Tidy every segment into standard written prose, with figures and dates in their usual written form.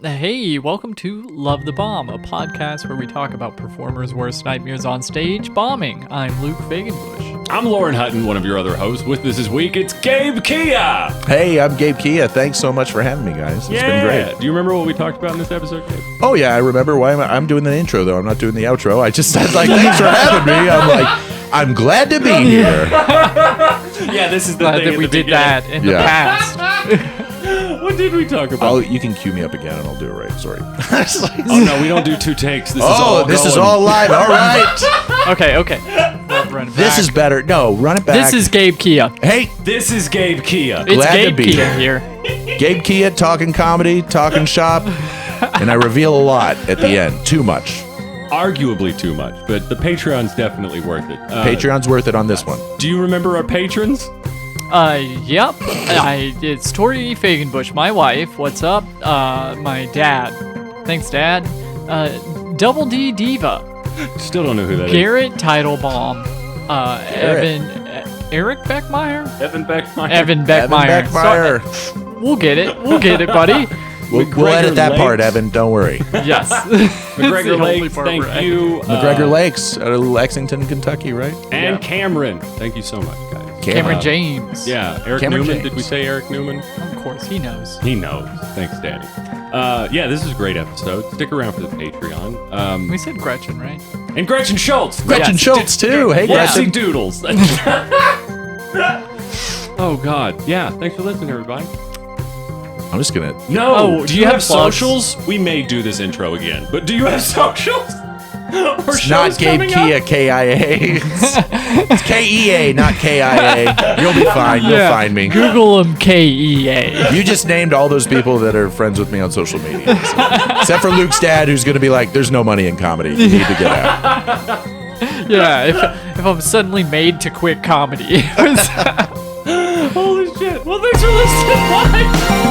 Hey, welcome to Love the Bomb, a podcast where we talk about performers' worst nightmares on stage, bombing. I'm Luke Fagenbush. I'm Lauren Hutton, one of your other hosts. With us this week, it's Gabe Kea. Hey, I'm Gabe Kea. Thanks so much for having me, guys. It's been great. Do you remember what we talked about in this episode, Gabe? Oh, yeah, I remember. Why I'm doing the intro, though. I'm not doing the outro. I just said, thanks for having me. I'm like, I'm glad to be here. Yeah, this is the Glad thing that at we the did beginning. that in the past. What did we talk about? You can cue me up again, and I'll do it right. Sorry. Oh, no, we don't do two takes. This is all live. All right. Okay. Run it This back. is better. No, run it back. This is Gabe Kea. Hey, This is Gabe Kea. It's Glad to Gabe be Kea here. here. Gabe Kea, talking comedy, talking shop, and I reveal a lot at the end. Too much. Arguably too much, but the Patreon's definitely worth it. Patreon's worth it on this one. Do you remember our patrons? Yep. It's Tori Fagenbush, my wife. What's up? My dad. Thanks, Dad. Double D Diva. Still don't know who that is. Garrett Teitelbaum. Eric Beckmeyer? Evan Beckmeyer. Evan Beckmeyer. Beckmeyer. We'll get it, buddy. We'll edit that part, Evan. Don't worry. Yes. McGregor the only Lakes, part thank we're you. McGregor Lakes out of Lexington, Kentucky, right? And Yeah. Cameron. Thank you so much, guys. Cameron James. Yeah, Eric Cameron Newman. James. Did we say Eric Newman? Of course, he knows. He knows. Thanks, Daddy. Yeah, this is a great episode. Stick around for the Patreon. We said Gretchen, right? And Gretchen Schultz. Gretchen Yes. Schultz, too. Hey, Whoopsie Gretchen. doodles. Oh, God. Yeah, thanks for listening, everybody. I'm just going to... No. Oh, do you have plugs? socials? We may do this intro again, but do you have socials? Or It's shows not Gabe coming Kea, up? K-I-A. It's K-E-A, not K-I-A. You'll be fine. You'll find me. Google him Kea. You just named all those people that are friends with me on social media. Except for Luke's dad, who's going to be like, there's no money in comedy. You need to get out. Yeah, if I'm suddenly made to quit comedy. Holy shit. Well, thanks for listening. Bye.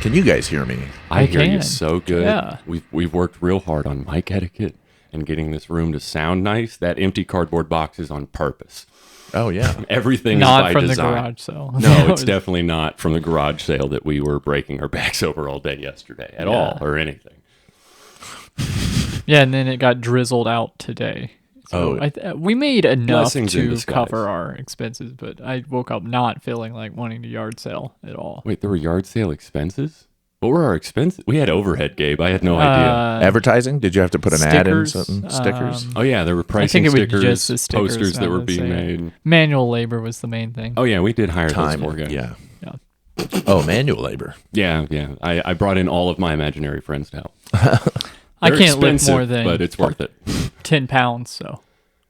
Can you guys hear me? I hear you can. so good. Yeah. We've worked real hard on mic etiquette and getting this room to sound nice. That empty cardboard box is on purpose. Oh, yeah. Everything Not is by from design. the garage sale. No, it's definitely not from the garage sale that we were breaking our backs over all day yesterday at all or anything. Yeah, and then it got drizzled out today. So we made enough Blessings in to disguise. cover our expenses, but I woke up not feeling like wanting to yard sale at all. Wait, there were yard sale expenses? What were our expenses? We had overhead, Gabe. I had no idea. Advertising? Did you have to put an ad in stickers, something? Stickers? Oh, yeah, there were I pricing think it was stickers, just the stickers posters that now were that being say it. made. Manual labor was the main thing. Oh, yeah, we did hire Time. those four guys. Yeah. Yeah. Oh, manual labor. Yeah. I brought in all of my imaginary friends to help. I They're can't lift expensive, more than but it's worth it. 10 pounds, so.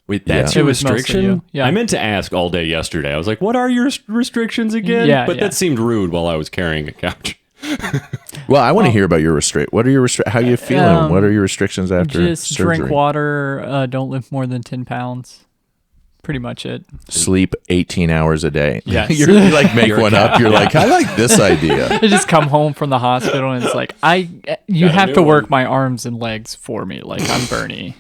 Wait, that's Yeah. your It was mostly restriction? you. Yeah. I meant to ask all day yesterday. I was like, what are your restrictions again? Yeah, but yeah. that seemed rude while I was carrying a couch. Well, I want to hear about your What are your how you feeling? What are your restrictions after Just surgery? drink water, don't lift more than 10 pounds. Pretty much it. Sleep 18 hours a day. Yes. You're like, make You're a one cat. up. You're like, I like this idea. I just come home from the hospital and it's like, you Got a have new to work one. my arms and legs for me. Like I'm Bernie.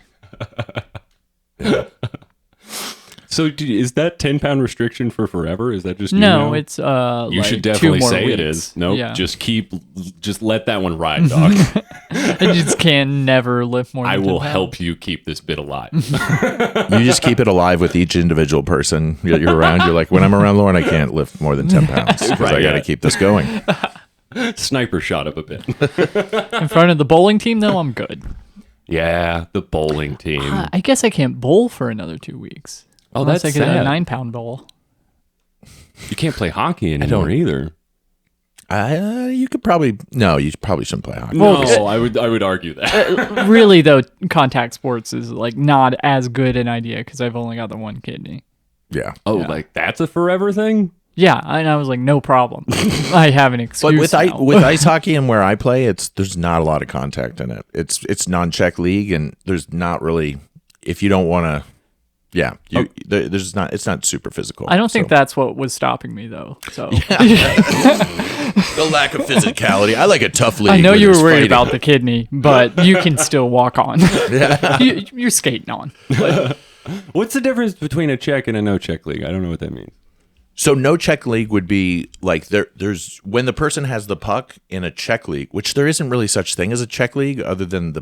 So is that 10-pound restriction for forever? Is that just No, you know? it's You like should 2 definitely more say weeks. it is. Nope. Yeah. Just let that one ride, dog. I just can never lift more than I 10 will pounds. help you keep this bit alive. You just keep it alive with each individual person you're around. You're like, when I'm around Lauren, I can't lift more than 10 pounds because Right, I got to yeah. keep this going. Sniper shot up a bit. In front of the bowling team, though, I'm good. Yeah, the bowling team. I guess I can't bowl for another 2 weeks. Oh, Unless that's I get sad. a 9-pound bowl. You can't play hockey anymore either. You could probably you probably shouldn't play hockey. No, I would argue that. Really, though, contact sports is like not as good an idea because I've only got the one kidney. Yeah. Oh, like that's a forever thing? Yeah, and I was like, no problem. I have an excuse. But now. with ice hockey and where I play, there's not a lot of contact in it. It's non-check league, and there's not really, if you don't want to Yeah, there's not. It's not super physical. I don't think that's what was stopping me though. So the lack of physicality. I like a tough league. I know where you were there's worried fighting. about the kidney, but you can still walk on. You're skating on. What's the difference between a check and a no check league? I don't know what that means. So no check league would be like there's when the person has the puck in a check league, which there isn't really such thing as a check league other than the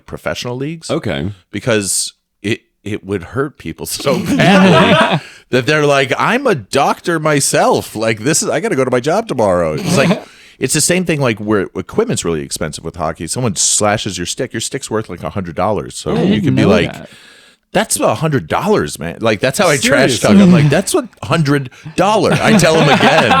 professional leagues. Okay. Because it would hurt people so badly that they're like, I'm a doctor myself. Like I got to go to my job tomorrow. It's like, it's the same thing like where equipment's really expensive with hockey. Someone slashes your stick's worth like $100. So you can be like, that's $100, man. Like that's how I trash talk. I'm like, that's $100. I tell him again.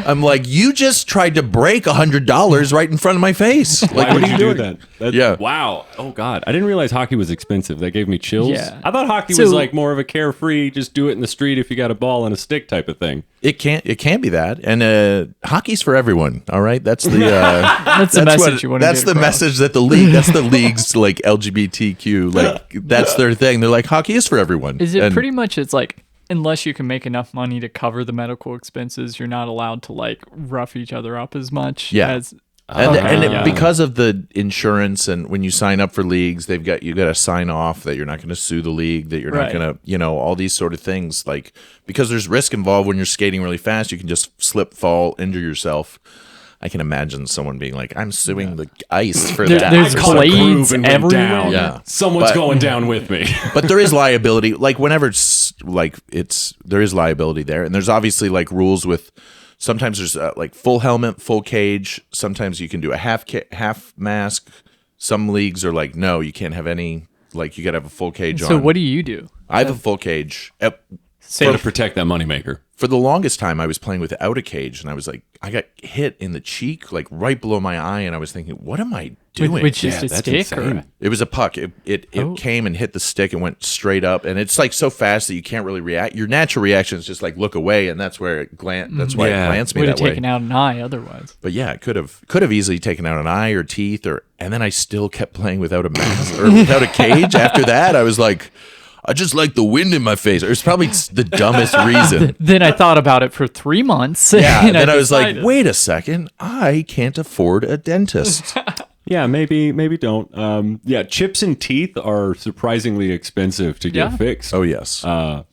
I'm like, you just tried to break $100 right in front of my face. Like, Why what would are you you do doing? that? Yeah. Wow. Oh God. I didn't realize hockey was expensive. That gave me chills. Yeah. I thought hockey was like more of a carefree, just do it in the street if you got a ball and a stick type of thing. It can be that, and hockey's for everyone. All right, that's the that's the message you want to get That's the across. message that the league. That's the league's like LGBTQ. Like that's their thing. They're like hockey is for everyone. Is it And pretty much? It's like unless you can make enough money to cover the medical expenses, you're not allowed to like rough each other up as much. Yeah. As because of the insurance and when you sign up for leagues, you got to sign off that you're not going to sue the league, that you're Right. not going to, all these sort of things. Like because there's risk involved when you're skating really fast, you can just slip, fall, injure yourself. I can imagine someone being like, "I'm suing the ice for that." there's I caught a blades groove and went everywhere. down. Yeah. Someone's But- going down with me. But there is liability. Like whenever there is liability there, and there's obviously like rules with. Sometimes there's like full helmet, full cage. Sometimes you can do a half mask. Some leagues are like, no, you can't have any. Like you got to have a full cage on. So what do you do? I have a full cage. Got to protect that moneymaker. For the longest time, I was playing without a cage, and I was like, I got hit in the cheek, like right below my eye, and I was thinking, what am I doing? Which is a that's stick or insane. It was a puck. It came and hit the stick and went straight up, and it's like so fast that you can't really react. Your natural reaction is just like look away, and that's where it That's why Yeah. it glanced me would that have way. taken out an eye otherwise. But yeah, it could have easily taken out an eye or teeth, and then I still kept playing without a mask or without a cage. After that, I was like, I just like the wind in my face. It was probably the dumbest reason. Then I thought about it for 3 months. Yeah, and then I was like, decided. wait a second, I can't afford a dentist. Yeah, maybe don't. Yeah, chips and teeth are surprisingly expensive to get Yeah. fixed. Oh yes. I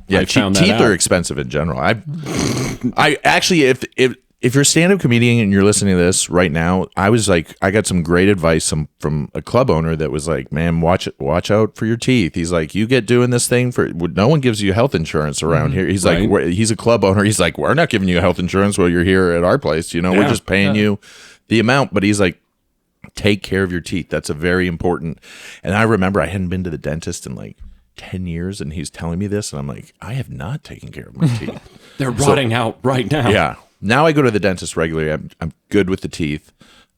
Yeah, found that teeth out. are expensive in general. I actually, if you're a stand-up comedian and you're listening to this right now, I was like, I got some great advice from a club owner that was like, man, watch out for your teeth. He's like, you get doing this thing for no one gives you health insurance around here. He's Right. like, he's a club owner. He's like, we're not giving you health insurance while you're here at our place. We're Yeah. just paying you the amount. But he's like, take care of your teeth. That's a very important. And I remember I hadn't been to the dentist in like 10 years, and he's telling me this, and I'm like, I have not taken care of my teeth. They're rotting out right now. Yeah. Now I go to the dentist regularly. I'm good with the teeth.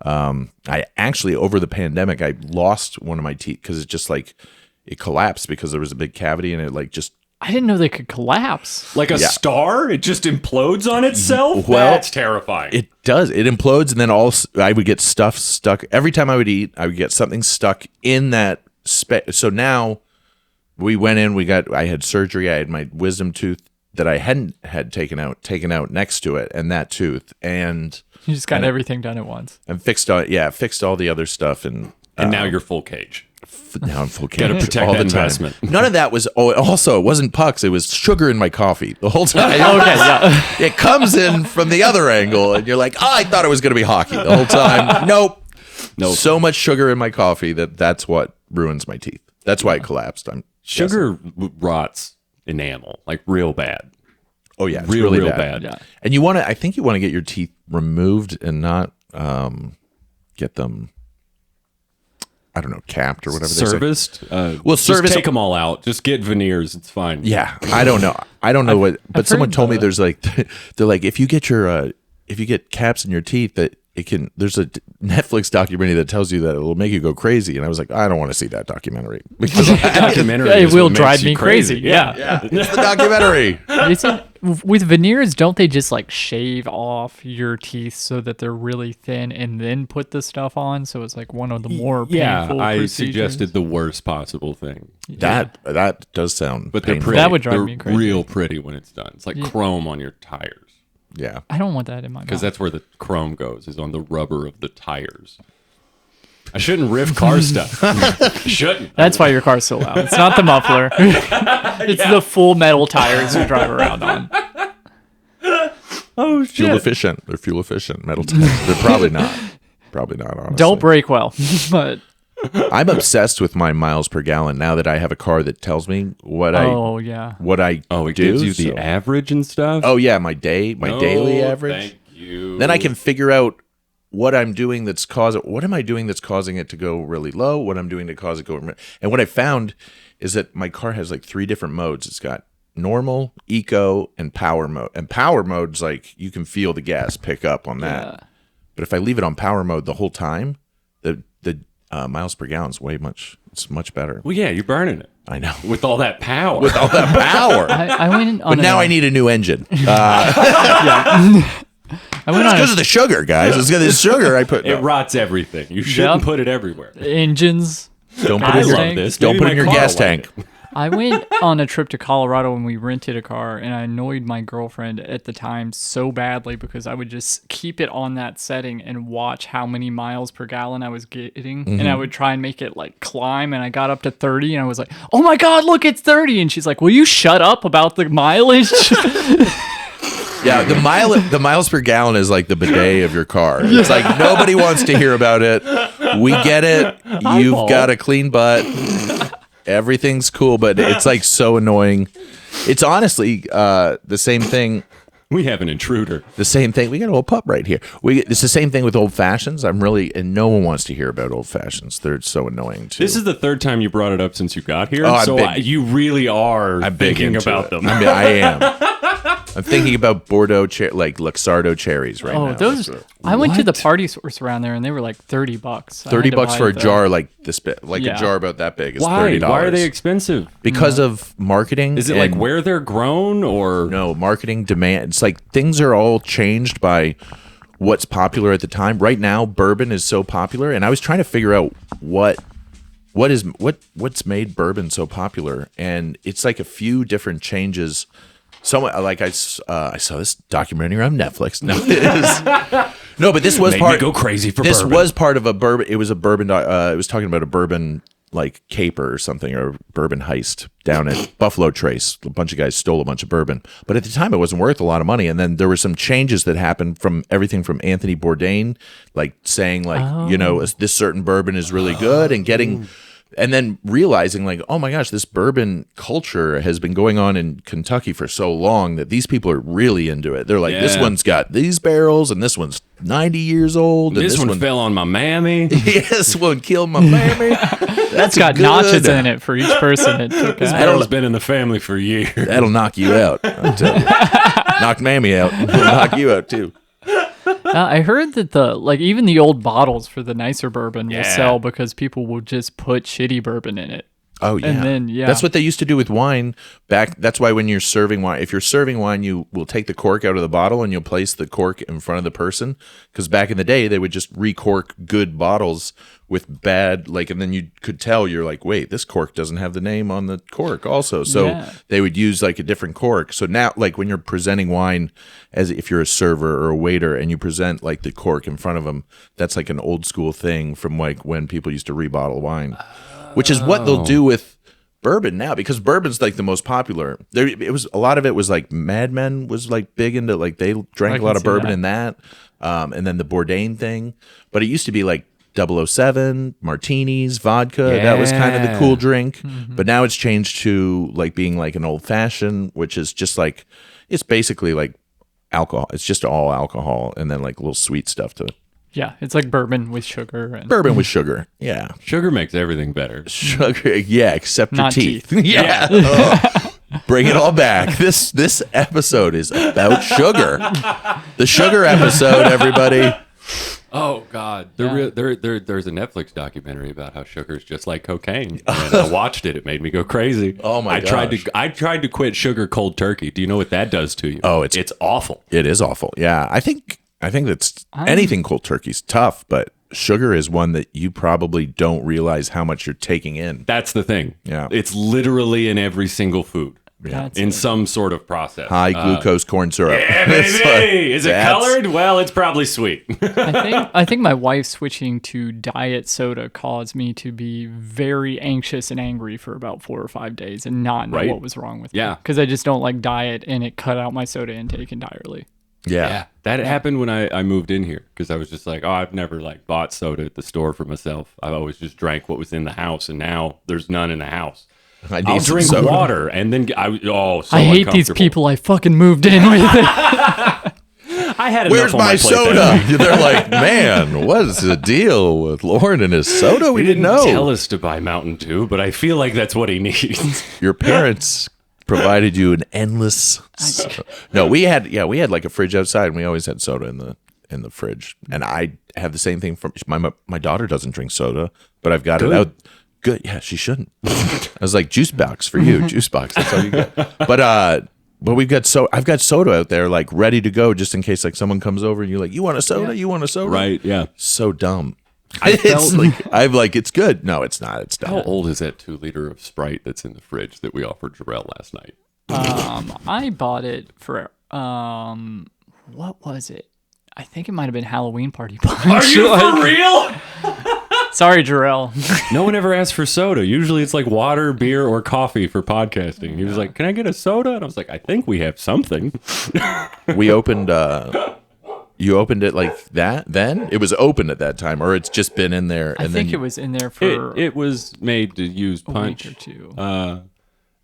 I actually, over the pandemic, I lost one of my teeth because it just like, it collapsed because there was a big cavity and it like just, I didn't know they could collapse. Like a star, it just implodes on itself. Well, That's terrifying. it does. It implodes, and then I would get stuff stuck. Every time I would eat, I would get something stuck in that So now we went in, I had surgery. I had my wisdom tooth that I hadn't had taken out next to it, and that tooth, and You just got everything done at once. fixed all the other stuff, and now you're full cage. now I'm full Gotta cage protect all that the time. investment. None of that was. Oh, also, it wasn't pucks. It was sugar in my coffee the whole time. Okay, yeah. It comes in from the other angle, and you're like, oh, I thought it was going to be hockey the whole time. Nope. So much sugar in my coffee that's what ruins my teeth. That's why it collapsed. Sugar rots enamel like real bad. Oh yeah, it's Real really bad. Yeah. And I think you want to get your teeth removed and not get them, I don't know, capped or whatever they say. Serviced. Well, just service- take them all out. Just get veneers. It's fine. Yeah, I don't know. I don't know what, but I've someone heard told me the- there's like, they're like, if you get caps in your teeth, that it can. There's a Netflix documentary that tells you that it'll make you go crazy, and I was like, I don't want to see that documentary because Documentary It is will what makes drive you me crazy. Yeah. it's the documentary. with veneers, don't they just like shave off your teeth so that they're really thin and then put the stuff on? So it's like one of the more painful I procedures. suggested the worst possible thing. That does sound But they're painful. pretty. That would drive they're me crazy. real pretty when it's done. It's like chrome on your tires. Yeah. I don't want that in my mouth. Because that's where the chrome goes, is on the rubber of the tires. I shouldn't riff car stuff. I shouldn't. That's why your car's so loud. It's not the muffler. It's the full metal tires you drive around on. Oh, shit. Fuel efficient. They're fuel efficient. Metal tires. They're probably not. Probably not, honestly. Don't break well. But I'm obsessed with my miles per gallon now that I have a car that tells me what I Oh, it do. gives you the so- average and stuff? Oh yeah, my daily average. Thank you. Then I can figure out what I'm doing what am I doing that's causing it to go really low, what I'm doing to cause it to go. And what I found is that my car has like 3 different modes. It's got normal, eco, and power mode. And power mode's like you can feel the gas pick up on that. Yeah. But if I leave it on power mode the whole time, the miles per gallon is it's much better. Well, yeah, you're burning it. I know. With all that power. With all that power. I went on But now I need a new engine. I went on Because of the sugar, guys. It's because of the sugar I put. It rots everything. You shouldn't put it everywhere. engines. Don't put it in I your, love this. don't Maybe put it in my your car gas will tank. like I went on a trip to Colorado and we rented a car, and I annoyed my girlfriend at the time so badly because I would just keep it on that setting and watch how many miles per gallon I was getting. And I would try and make it like climb, and I got up to 30 and I was like, oh my God, look, it's 30. And she's like, will you shut up about the mileage? Yeah, the miles per gallon is like the bidet of your car. It's like nobody wants to hear about it. We get it. You've got a clean butt. Everything's cool, but it's like so annoying. It's honestly the same thing. We have an intruder. The same thing. We got an old pup right here. It's the same thing with old fashions. And no one wants to hear about old fashions. They're so annoying too. This is the 3rd time you brought it up since you got here. Oh, so you really are thinking about them. I mean, I am. I'm thinking about Bordeaux, like Luxardo cherries right now. Those. I went to the party source around there, and they were like $30. $30 for a jar like this big, like a jar about that big is $30. Why are they expensive? Because of marketing. Is it like where they're grown or no marketing demand? It's like things are all changed by what's popular at the time. Right now, bourbon is so popular, and I was trying to figure out what's made bourbon so popular, and it's like a few different changes. Like I saw this documentary on Netflix. No, it is. No, but this was made part. me go crazy for this bourbon. was part of a bourbon. It was a bourbon. It was talking about a bourbon like caper or something, or a bourbon heist down at Buffalo Trace. A bunch of guys stole a bunch of bourbon, but at the time it wasn't worth a lot of money. And then there were some changes that happened from everything from Anthony Bourdain, like saying like this certain bourbon is really good, and getting. And then realizing like, oh my gosh, this bourbon culture has been going on in Kentucky for so long that these people are really into it. They're like, this one's got these barrels, and this one's 90 years old. And this one fell on my mammy. This one killed my mammy. That's got notches in it for each person it took This out. barrel's been in the family for years. That'll knock you out. I'll tell you. Knock mammy out. It'll knock you out too. I heard that even the old bottles for the nicer bourbon will sell because people will just put shitty bourbon in it. Oh yeah. And then That's what they used to do with wine that's why when you're serving wine, if you're serving wine, you will take the cork out of the bottle and you'll place the cork in front of the person, because back in the day they would just recork good bottles with bad, like, and then you could tell, you're like, wait, this cork doesn't have the name on the cork also. So they would use like a different cork. So now, like when you're presenting wine, as if you're a server or a waiter and you present like the cork in front of them, that's like an old school thing from like when people used to rebottle wine, which is what they'll do with bourbon now, because bourbon's like the most popular. It was a lot of it was like Mad Men was like big into, like they drank a lot of bourbon in that, and then the Bourdain thing. But it used to be like 007, martinis, vodka. That was kind of the cool drink. But now it's changed to like being like an old fashioned, which is just like, it's basically like alcohol. It's just all alcohol and then like little sweet stuff to it. Yeah, it's like bourbon with sugar. And Bourbon with sugar. Yeah. Sugar makes everything better. Sugar. Yeah, except your Not teeth. Yeah. Ugh. Bring it all back. This episode is about sugar. The sugar episode, everybody. Oh God, Yeah. there's a Netflix documentary about how sugar is just like cocaine. And I watched it; it made me go crazy. Oh, my gosh. I tried to quit sugar cold turkey. Do you know what that does to you? Oh, it's awful. It is awful. Yeah, I think that's anything cold turkey's tough, but sugar is one that you probably don't realize how much you're taking in. That's the thing. Yeah. It's literally in every single food. That's In it. some sort of process. High glucose corn syrup. Yeah, It's baby. Is it that's- colored? Well, it's probably sweet. I think my wife switching to diet soda caused me to be very anxious and angry for about 4 or 5 days and not know Right. what was wrong with me. Yeah. Because I just don't like diet, and it cut out my soda intake entirely. Yeah. That happened when I moved in here because I was just like, oh, I've never like bought soda at the store for myself. I've always just drank what was in the house, and now there's none in the house. I need I'll some drink soda. water, and then so I hate these uncomfortable. people. I fucking moved in with it. I had Where's enough on my plate soda? that week. They're like, man, what is the deal with Lauren and his soda? We He didn't didn't know. tell us to buy Mountain Dew, but I feel like that's what he needs. Your parents provided you an endless. No, we had like a fridge outside, and we always had soda in the fridge. And I have the same thing from my daughter doesn't drink soda, but I've got it out. Good, yeah, she shouldn't. I was like, juice box for you, juice box. That's all you get. But we've got I've got soda out there like ready to go just in case like someone comes over and you're like, you want a soda? Yeah. You want a soda? Right? Yeah. So dumb. It's good. No, it's not. It's How not. old is that 2-liter of Sprite that's in the fridge that we offered Jarrell last night? I bought it for what was it? I think it might have been Halloween party punch. Are you for real? Sorry, Jarrell. No one ever asks for soda. Usually it's like water, beer, or coffee for podcasting. He was like, "Can I get a soda?" And I was like, "I think we have something." We opened. You opened it like that. Then it was open at that time, or it's just been in there. I And think then it was in there for It was made to use a punch. week or two. and-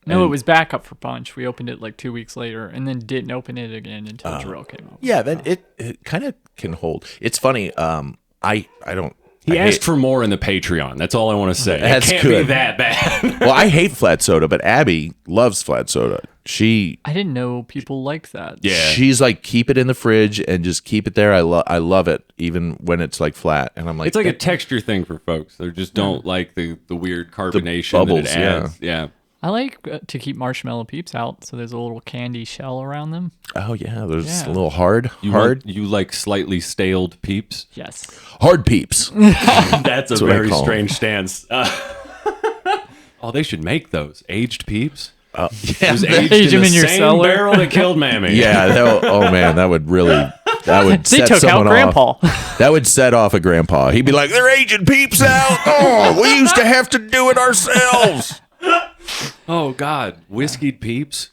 No, it was backup for punch. We opened it like 2 weeks later, and then didn't open it again until Jarrell came up. Yeah, then it kind of can hold. It's funny. I don't. He I asked hate- for more in the Patreon. That's all I want to say. That's it can't good. be that bad. Well, I hate flat soda, but Abby loves flat soda. I didn't know people liked that. Yeah. She's like, keep it in the fridge and just keep it there. I love it, even when it's like flat. And I'm like, It's like a texture thing for folks. They just don't like the weird carbonation bubbles, that it adds. Yeah. I like to keep marshmallow peeps out, so there's a little candy shell around them. oh yeah, there's Yeah. a little hard You like slightly staled peeps? Yes. hard peeps. That's a what I very call 'em. strange stance. Oh, they should make those aged peeps. Yeah, It was aged Age in 'em the in your same cellar. barrel that killed Mammy. yeah. Oh man, that would They set took out someone Grandpa. off. That would set off a grandpa. He'd be like, "They're aging peeps out. Oh, we used to have to do it ourselves." Oh God, whiskeyed peeps.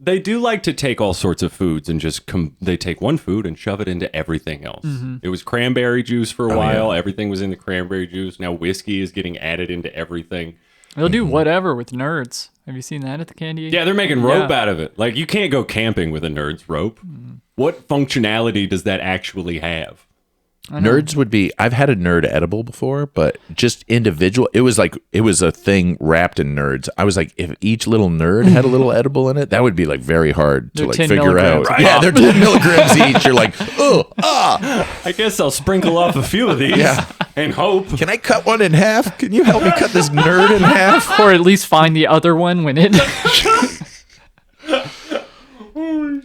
They do like to take all sorts of foods and just they take one food and shove it into everything else. It was cranberry juice for a while. Everything was in the cranberry juice. Now whiskey is getting added into everything. They'll do whatever with nerds. Have you seen that at the candy? Yeah, they're making rope Yeah. out of it. Like you can't go camping with a nerd's rope. What functionality does that actually have? Nerds would be. I've had a nerd edible before, but just individual. It was a thing wrapped in nerds. I was like, if each little nerd had a little edible in it, that would be like very hard to They're like 10 figure out. milligrams. Yeah, they're 10 milligrams each. You're like, oh, I guess I'll sprinkle off a few of these Yeah. and hope. can I cut one in half? Can you help me cut this nerd in half? Or at least find the other one when it.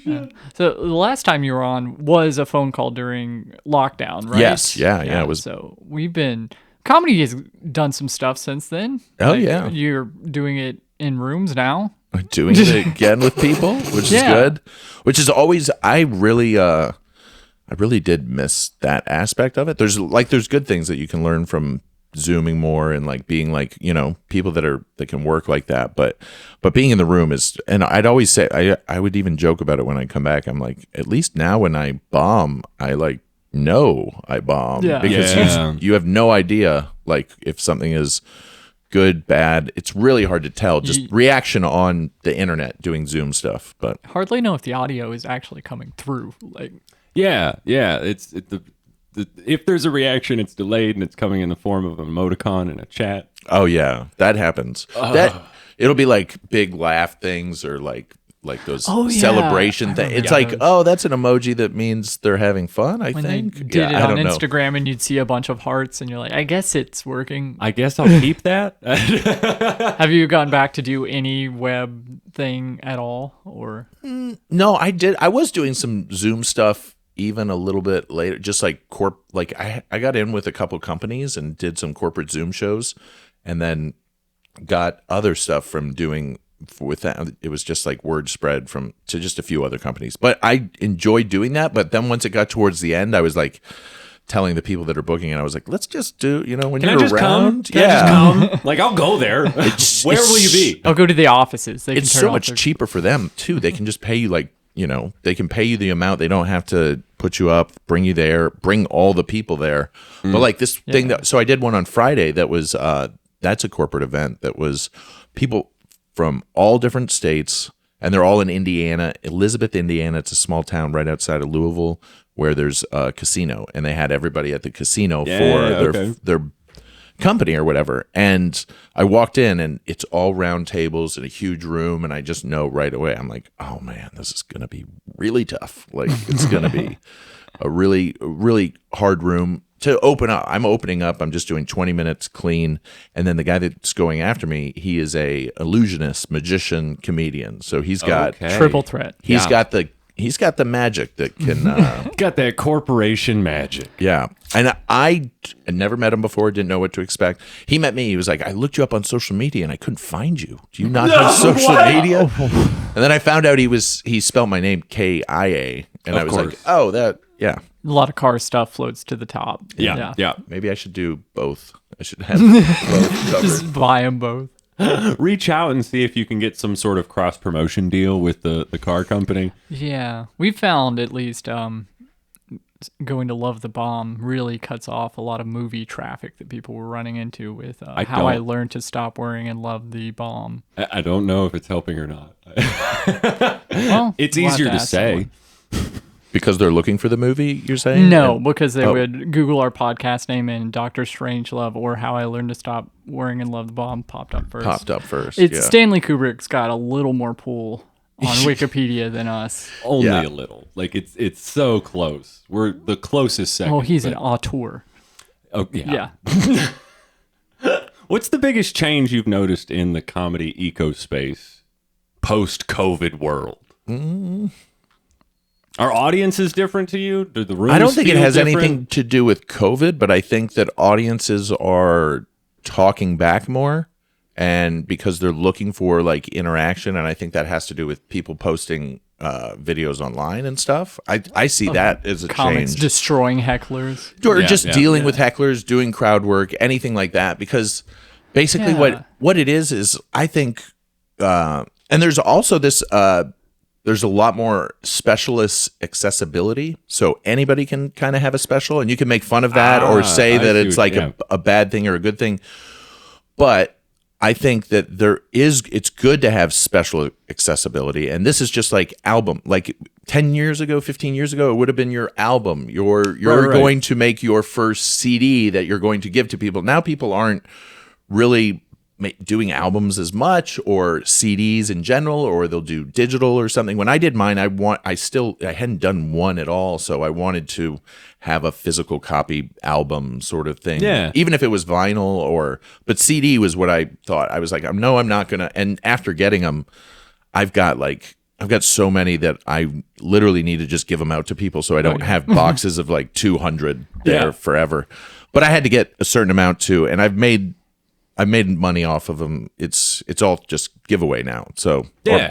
Yeah. So the last time you were on was a phone call during lockdown, right? Yes. Yeah. It was. So comedy has done some stuff since then. Oh, yeah. You're doing it in rooms now. Doing it again with people, which is Yeah. good. Which is always, I really did miss that aspect of it. There's good things that you can learn from Zooming more and like being like, people that can work like that. But being in the room is, and I'd always say, I would even joke about it when I come back. I'm like, at least now when I bomb, I like know I bomb Yeah. because Yeah. you have no idea like if something is good, bad. It's really hard to tell. Just reaction on the internet doing Zoom stuff. But Hardly know if the audio is actually coming through. Like, Yeah. If there's a reaction, it's delayed and it's coming in the form of an emoticon and a chat. oh yeah, that happens. That it'll be like big laugh things or like like those Oh, yeah. celebration I things. remember It's like, those. oh, that's an emoji that means they're having fun, I When think. they did it I on don't know. Instagram and you'd see a bunch of hearts and you're like, I guess it's working. I guess I'll keep that. Have you gone back to do any web thing at all? Or No, I did. I was doing some Zoom stuff even a little bit later, just like I got in with a couple companies and did some corporate Zoom shows, and then got other stuff from doing with that. It was just like word spread to just a few other companies. But I enjoyed doing that. But then once it got towards the end, I was like telling the people that are booking it, I was like, let's just do, when Can I you're just around. come? Can I just come? Like, I'll go there. Where will you be? I'll go to the offices. They It's can turn so off much their- cheaper for them too. They can just pay you they can pay you the amount. They don't have to put you up, bring you there, bring all the people there. But like this thing so I did one on Friday that was that's a corporate event that was people from all different states, and they're all in Indiana, Elizabeth, Indiana. It's a small town right outside of Louisville where there's a casino, and they had everybody at the casino for their company or whatever. And I walked in, and it's all round tables in a huge room, and I just know right away, I'm like, oh man, this is gonna be really tough. Like, it's gonna be a really, really hard room to open up. I'm opening up. I'm just doing 20 minutes clean, and then the guy that's going after me, he is a illusionist, magician, comedian. So he's got triple threat. He's got the magic that can. Got that corporation magic. Yeah. And I never met him before, didn't know what to expect. He met me. He was like, I looked you up on social media and I couldn't find you. Do you not have social media? And then I found out he spelled my name Kia. And I was like, oh, yeah. A lot of car stuff floats to the top. Yeah. Maybe I should do both. I should have both covered. Just buy them both. Reach out and see if you can get some sort of cross promotion deal with the car company. Yeah. We found at least going to Love the Bomb really cuts off a lot of movie traffic that people were running into with How I Learned to Stop Worrying and Love the Bomb. I don't know if it's helping or not. Well, It's we'll have easier to ask say. someone. Because they're looking for the movie, you're saying? No, because they would Google our podcast name and Doctor Strangelove or How I Learned to Stop Worrying and Love the Bomb popped up first. It's Stanley Kubrick's got a little more pull on Wikipedia than us. Only a little. Like, it's so close. We're the closest second. Oh, he's an auteur. Oh, yeah. Yeah. What's the biggest change you've noticed in the comedy eco space post-COVID world? Are audiences different to you? Do the rooms I don't think it feel has different? anything to do with COVID, but I think that audiences are talking back more, and because they're looking for like interaction, and I think that has to do with people posting videos online and stuff. I see that as a Comics change. destroying hecklers. Or just dealing with hecklers, doing crowd work, anything like that. Because basically what it is I think, and there's also this, there's a lot more specialist accessibility. So anybody can kind of have a special, and you can make fun of that or say that it's like a bad thing or a good thing. But I think that it's good to have special accessibility. And this is just like album, like 10 years ago, 15 years ago, it would have been your album. You're going to make your first CD that you're going to give to people. Now people aren't really doing albums as much, or CDs in general, or they'll do digital or something. When I did mine, I hadn't done one at all, so I wanted to have a physical copy album sort of thing. Yeah. Even if it was vinyl but CD was what I thought. I was like, no, I'm not gonna. And after getting them, I've got so many that I literally need to just give them out to people, so I don't have boxes of like 200 there forever. But I had to get a certain amount too, and I've made money off of them. It's all just giveaway now. So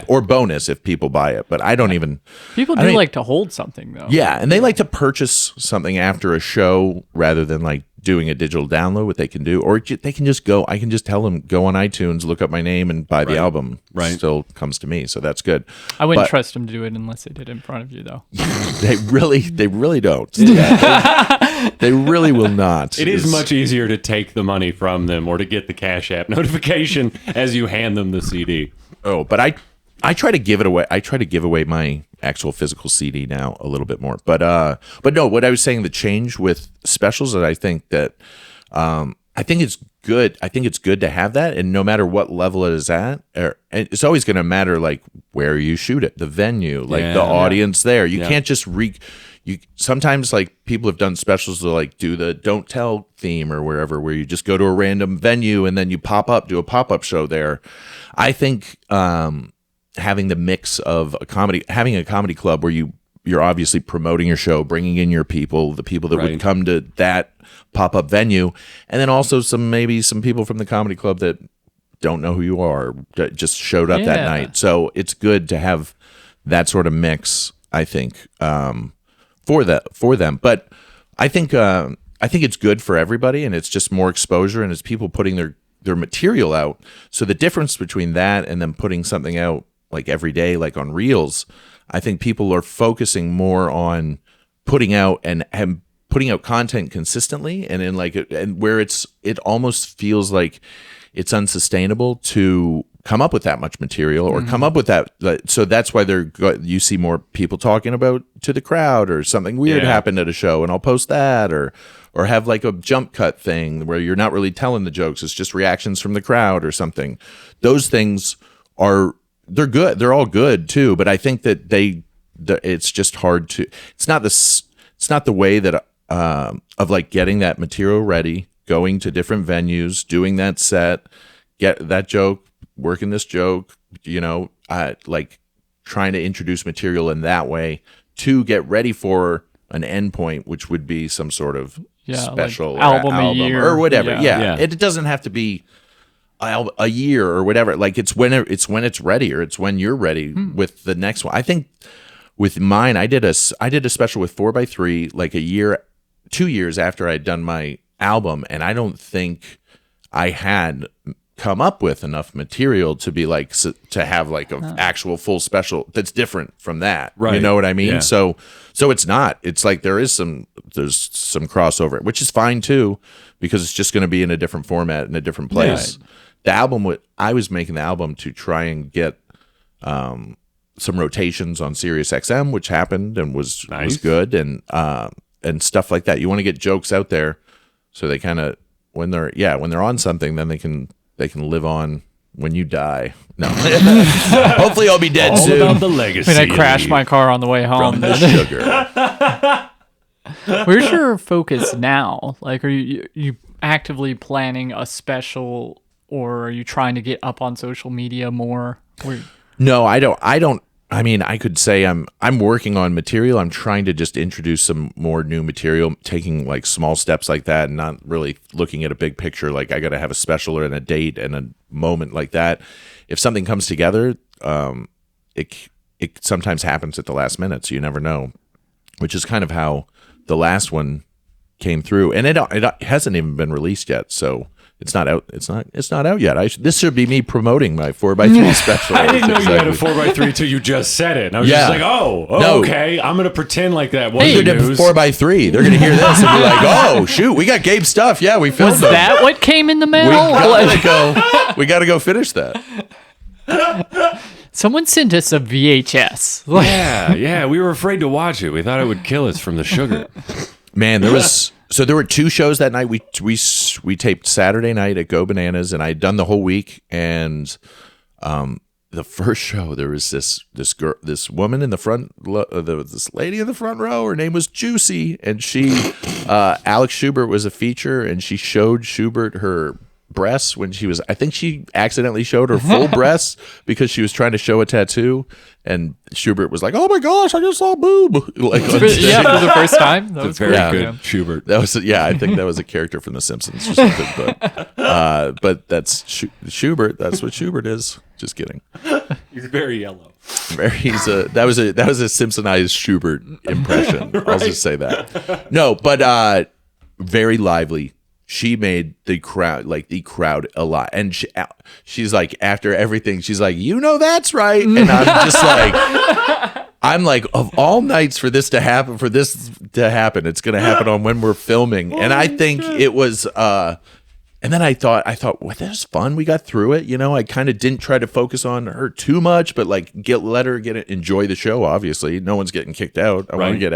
or bonus if people buy it. But I don't even. People do like to hold something though. Yeah, and they like to purchase something after a show rather than like doing a digital download. What they can do, or they can just go. I can just tell them go on iTunes, look up my name, and buy the album. Right, still comes to me. So that's good. I wouldn't trust them to do it unless they did it in front of you though. They really don't. They really will not. It is much easier to take the money from them or to get the Cash App notification as you hand them the CD. Oh, but I try to give it away. I try to give away my actual physical CD now a little bit more. But no, what I was saying, the change with specials, that I think that I think it's good. I think it's good to have that, and no matter what level it is at, and it's always going to matter like where you shoot it, the venue, like the audience there. You can't just you sometimes like people have done specials to like do the Don't Tell theme or wherever, where you just go to a random venue and then you do a pop-up show there. I think having the mix of having a comedy club where you're obviously promoting your show, bringing in your people, the people that would come to that pop-up venue, and then also maybe some people from the comedy club that don't know who you are, that just showed up that night. So it's good to have that sort of mix, I think, for them. But I think it's good for everybody, and it's just more exposure, and it's people putting their material out. So the difference between that and then putting something out like every day, like on Reels, I think people are focusing more on putting out and putting out content consistently, and in like and where it almost feels like it's unsustainable to come up with that much material or come up with that. So that's why you see more people talking about to the crowd, or something weird happened at a show and I'll post that, or have like a jump cut thing where you're not really telling the jokes, it's just reactions from the crowd or something. Those things they're good. They're all good too, but I think that it's just hard to. It's not the way that of like getting that material ready, going to different venues, doing that set, get that joke, working this joke, like trying to introduce material in that way to get ready for an endpoint, which would be some sort of special like album a year or whatever. Yeah. It doesn't have to be a year or whatever. Like it's when it's ready, or it's when you're ready with the next one. I think with mine, I did a special with 4x3 like 2 years after I'd done my album, and I don't think I had come up with enough material to be like to have like an actual full special that's different from that. Right. You know what I mean? Yeah. So it's not. It's like there's some crossover, which is fine too, because it's just going to be in a different format in a different place. Yeah. The album, I was making the album to try and get some rotations on Sirius XM, which happened and was good, and stuff like that. You want to get jokes out there so they kind of when they're on something, then they can live on when you die. No, hopefully I'll be dead soon. All about the legacy. When I crash my car on the way home. From the sugar. Where's your focus now? Like, are you actively planning a special, or are you trying to get up on social media more? No, I don't. I mean, I could say I'm working on material. I'm trying to just introduce some more new material, taking like small steps like that, and not really looking at a big picture. Like I got to have a special and a date and a moment like that. If something comes together, it sometimes happens at the last minute, so you never know. Which is kind of how the last one came through, and it hasn't even been released yet. So. It's not out. It's not out yet. This should be me promoting my 4x3 special. I didn't know you had a 4x3 until you just said it. And I was just like, okay. I'm gonna pretend like that wasn't news. 4x3. They're gonna hear this and be like, oh shoot, we got Gabe stuff. Yeah, we filmed. Was that what came in the mail? We gotta go finish that. Someone sent us a VHS. Yeah. We were afraid to watch it. We thought it would kill us from the sugar. Man, there were 2 shows that night. We taped Saturday night at Go Bananas, and I had done the whole week. And the first show, there was this woman in the front, this lady in the front row. Her name was Juicy, and Alex Schubert was a feature, and she showed Schubert her breasts when she was. I think she accidentally showed her full breasts because she was trying to show a tattoo. And Schubert was like, "Oh my gosh, I just saw a boob!" Like, for the first time. That was very good, Schubert. That was I think that was a character from The Simpsons or something. But that's Schubert. That's what Schubert is. Just kidding. He's very yellow. That was a Simpsonized Schubert impression. Right. I'll just say that. No, but very lively. She made the crowd a lot, and she's like, after everything, she's like, that's right, and I'm just like, of all nights for this to happen, it's going to happen on when we're filming, and I think it was, and then I thought, well, that was fun. We got through it, I kind of didn't try to focus on her too much, but like let her enjoy the show. Obviously, no one's getting kicked out. I want to get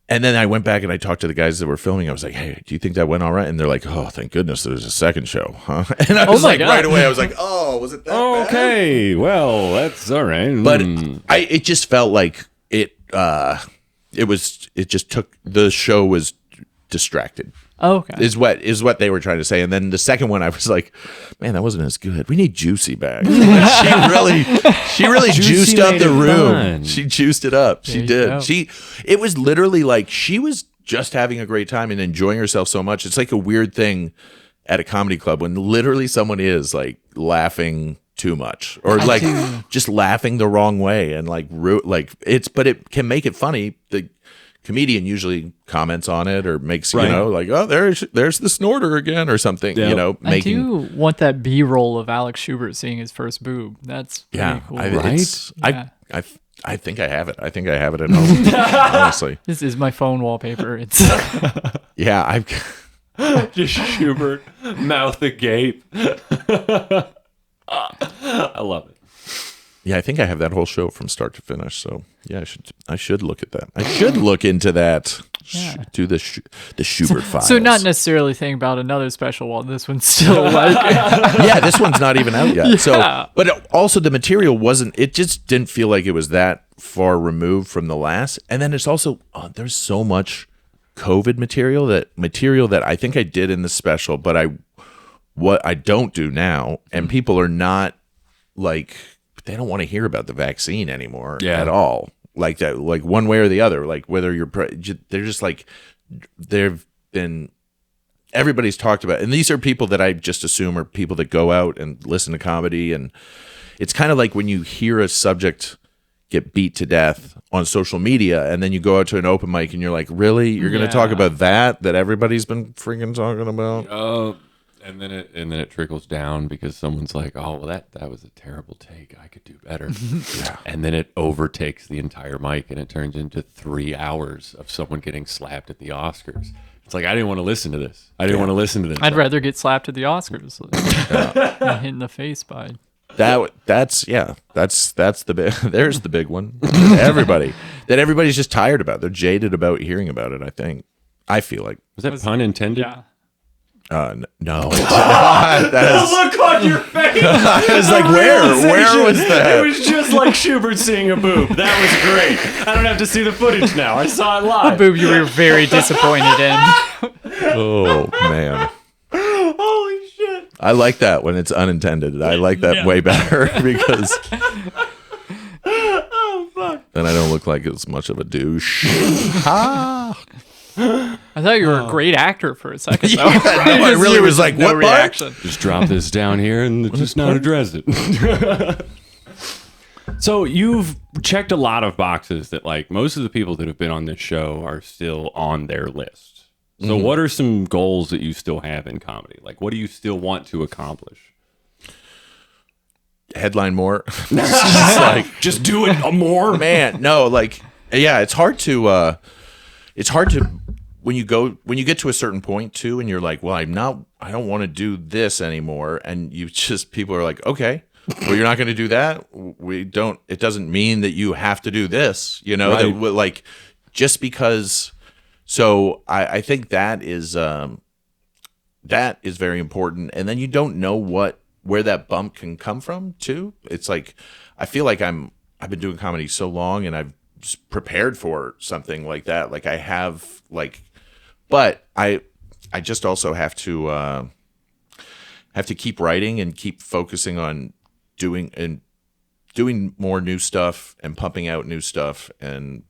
And then I went back and I talked to the guys that were filming. I was like, "Hey, do you think that went all right?" And they're like, "Oh, thank goodness there's a second show, huh?" And I was my like, God. right away, I was like, "Oh, was it that bad?" Okay, well, that's all right. But it just felt like it just took, the show was distracted. Oh, okay. Is what they were trying to say. And then the second one, I was like, man, that wasn't as good. We need Juicy back. she really juiced up made the it room. fun. She juiced it up. She There you did. go. It was literally like she was just having a great time and enjoying herself so much. It's like a weird thing at a comedy club when literally someone is like laughing too much or like just laughing the wrong way and but it can make it funny. The comedian usually comments on it or makes Right. like, oh, there's the snorter again or something. Yeah. I do want that B-roll of Alex Schubert seeing his first boob. That's pretty cool. Right? I think I have it. I think I have it at home. Honestly, This is my phone wallpaper. It's yeah. Just Schubert, mouth agape. I love it. Yeah, I think I have that whole show from start to finish. So yeah, I should look at that. I should look into that. Yeah. Do the Schubert files. so not necessarily thinking about another special one. This one's still like Yeah, this one's not even out yet. Yeah. So, but also the material wasn't. It just didn't feel like it was that far removed from the last. And then it's also there's so much COVID material that I think I did in the special, but what I don't do now, and people are not like, they don't want to hear about the vaccine anymore at all. Like that, like one way or the other, like whether they're just like, everybody's talked about, and these are people that I just assume are people that go out and listen to comedy. And it's kind of like when you hear a subject get beat to death on social media and then you go out to an open mic and you're like, really? You're going to talk about that everybody's been freaking talking about? And then it trickles down because someone's like, "Oh, well, that was a terrible take. I could do better." Yeah. And then it overtakes the entire mic, and it turns into 3 hours of someone getting slapped at the Oscars. It's like, I didn't want to listen to this. I didn't want to listen to this. I'd rather get slapped at the Oscars than hit in the face by. That's the big. There's the big one. Everybody's just tired about. They're jaded about hearing about it. I feel like. Was that pun intended? Yeah. No. The look on your face. I was like, where was that? It was just like Schubert seeing a boob. That was great. I don't have to see the footage now. I saw it live. Boob you were very disappointed in. Oh man. Holy shit. I like that when it's unintended. I like that way better because Oh, fuck. then I don't look like as much of a douche. I thought you were a great actor for a second. Though. I really was like, no what part? reaction. Just drop this down here and just not address it. So you've checked a lot of boxes that, like, most of the people that have been on this show are still on their list. So what are some goals that you still have in comedy? Like, what do you still want to accomplish? Headline more. Just do it more. Man, no, like, yeah, it's hard to when you get to a certain point too, and you're like, well, I don't want to do this anymore, and people are like, okay, well, you're not going to do that. It doesn't mean that you have to do this, Right. like just because. So I think that is very important, and then you don't know where that bump can come from too. It's like, I feel like I've been doing comedy so long, and I've just prepared for something like that. Like I have, but I just also have to keep writing and keep focusing on doing more new stuff and pumping out new stuff and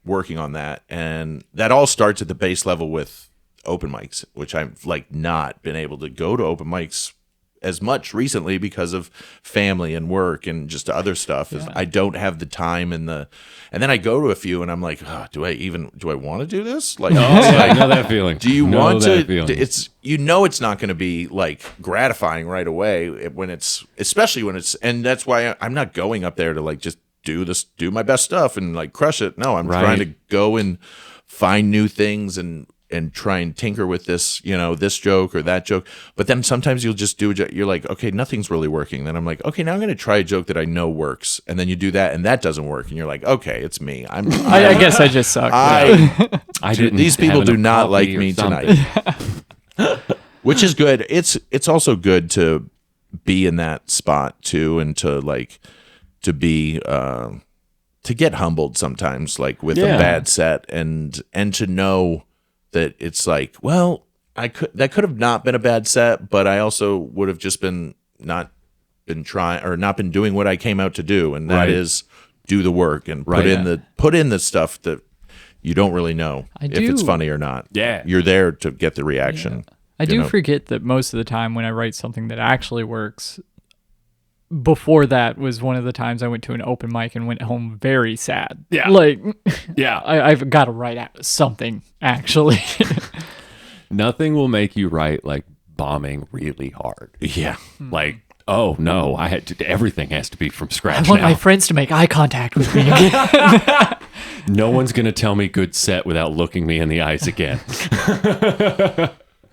working on that. And that all starts at the base level with open mics, which I've not been able to go to open mics as much recently because of family and work and just other stuff. Yeah. I don't have the time and then I go to a few and I'm like, oh, do I want to do this? Like, I know that feeling. Do you want that to? feeling. It's it's not going to be gratifying right away especially when it's, and that's why I'm not going up there to just do my best stuff and crush it. No, I'm trying to go and find new things and try and tinker with this, this joke or that joke. But then sometimes you'll just do a joke. You're like, okay, nothing's really working. Then I'm like, okay, now I'm going to try a joke that I know works. And then you do that and that doesn't work. And you're like, okay, it's me. I guess I just suck. These people do not like me tonight. Which is good. It's also good to be in that spot too, and to be to get humbled sometimes, like with a bad set, and to know that it's like, well, that could have not been a bad set, but I also would have just not been doing what I came out to do, and that is do the work and put in the stuff that you don't really know if it's funny or not. Yeah, you're there to get the reaction. Yeah. I do forget that most of the time when I write something that actually works. Before that was one of the times I went to an open mic and went home very sad. Yeah. I've got to write out something, actually. Nothing will make you write like bombing really hard. Yeah. Like, oh no, everything has to be from scratch. I want my friends to make eye contact with me again. No one's going to tell me good set without looking me in the eyes again.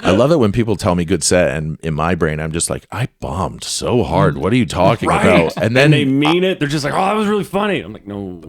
I love it when people tell me good set, and in my brain, I'm just like, I bombed so hard. What are you talking about? And then they mean it. They're just like, oh, that was really funny. I'm like, no.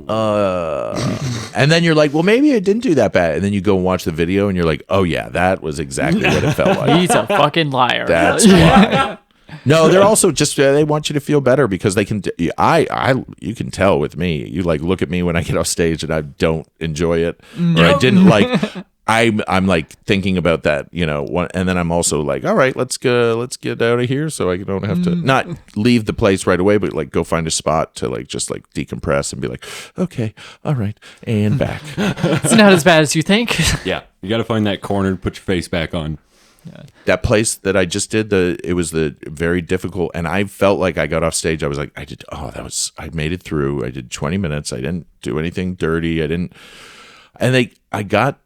And then you're like, well, maybe I didn't do that bad. And then you go and watch the video, and you're like, oh yeah, that was exactly what it felt like. He's a fucking liar. That's why. No, they're also just they want you to feel better because they can. You can tell with me. You like look at me when I get off stage and I don't enjoy it, or I didn't like. I'm like thinking about that, and then I'm also like, all right, let's get out of here, so I don't have to not leave the place right away, but like go find a spot to like just like decompress and be like, okay, all right, and back. It's not as bad as you think. Yeah, you got to find that corner and put your face back on. Yeah. That place that I just did, it was the very difficult, and I felt like I got off stage. I was like, I made it through. I did 20 minutes. I didn't do anything dirty. And I got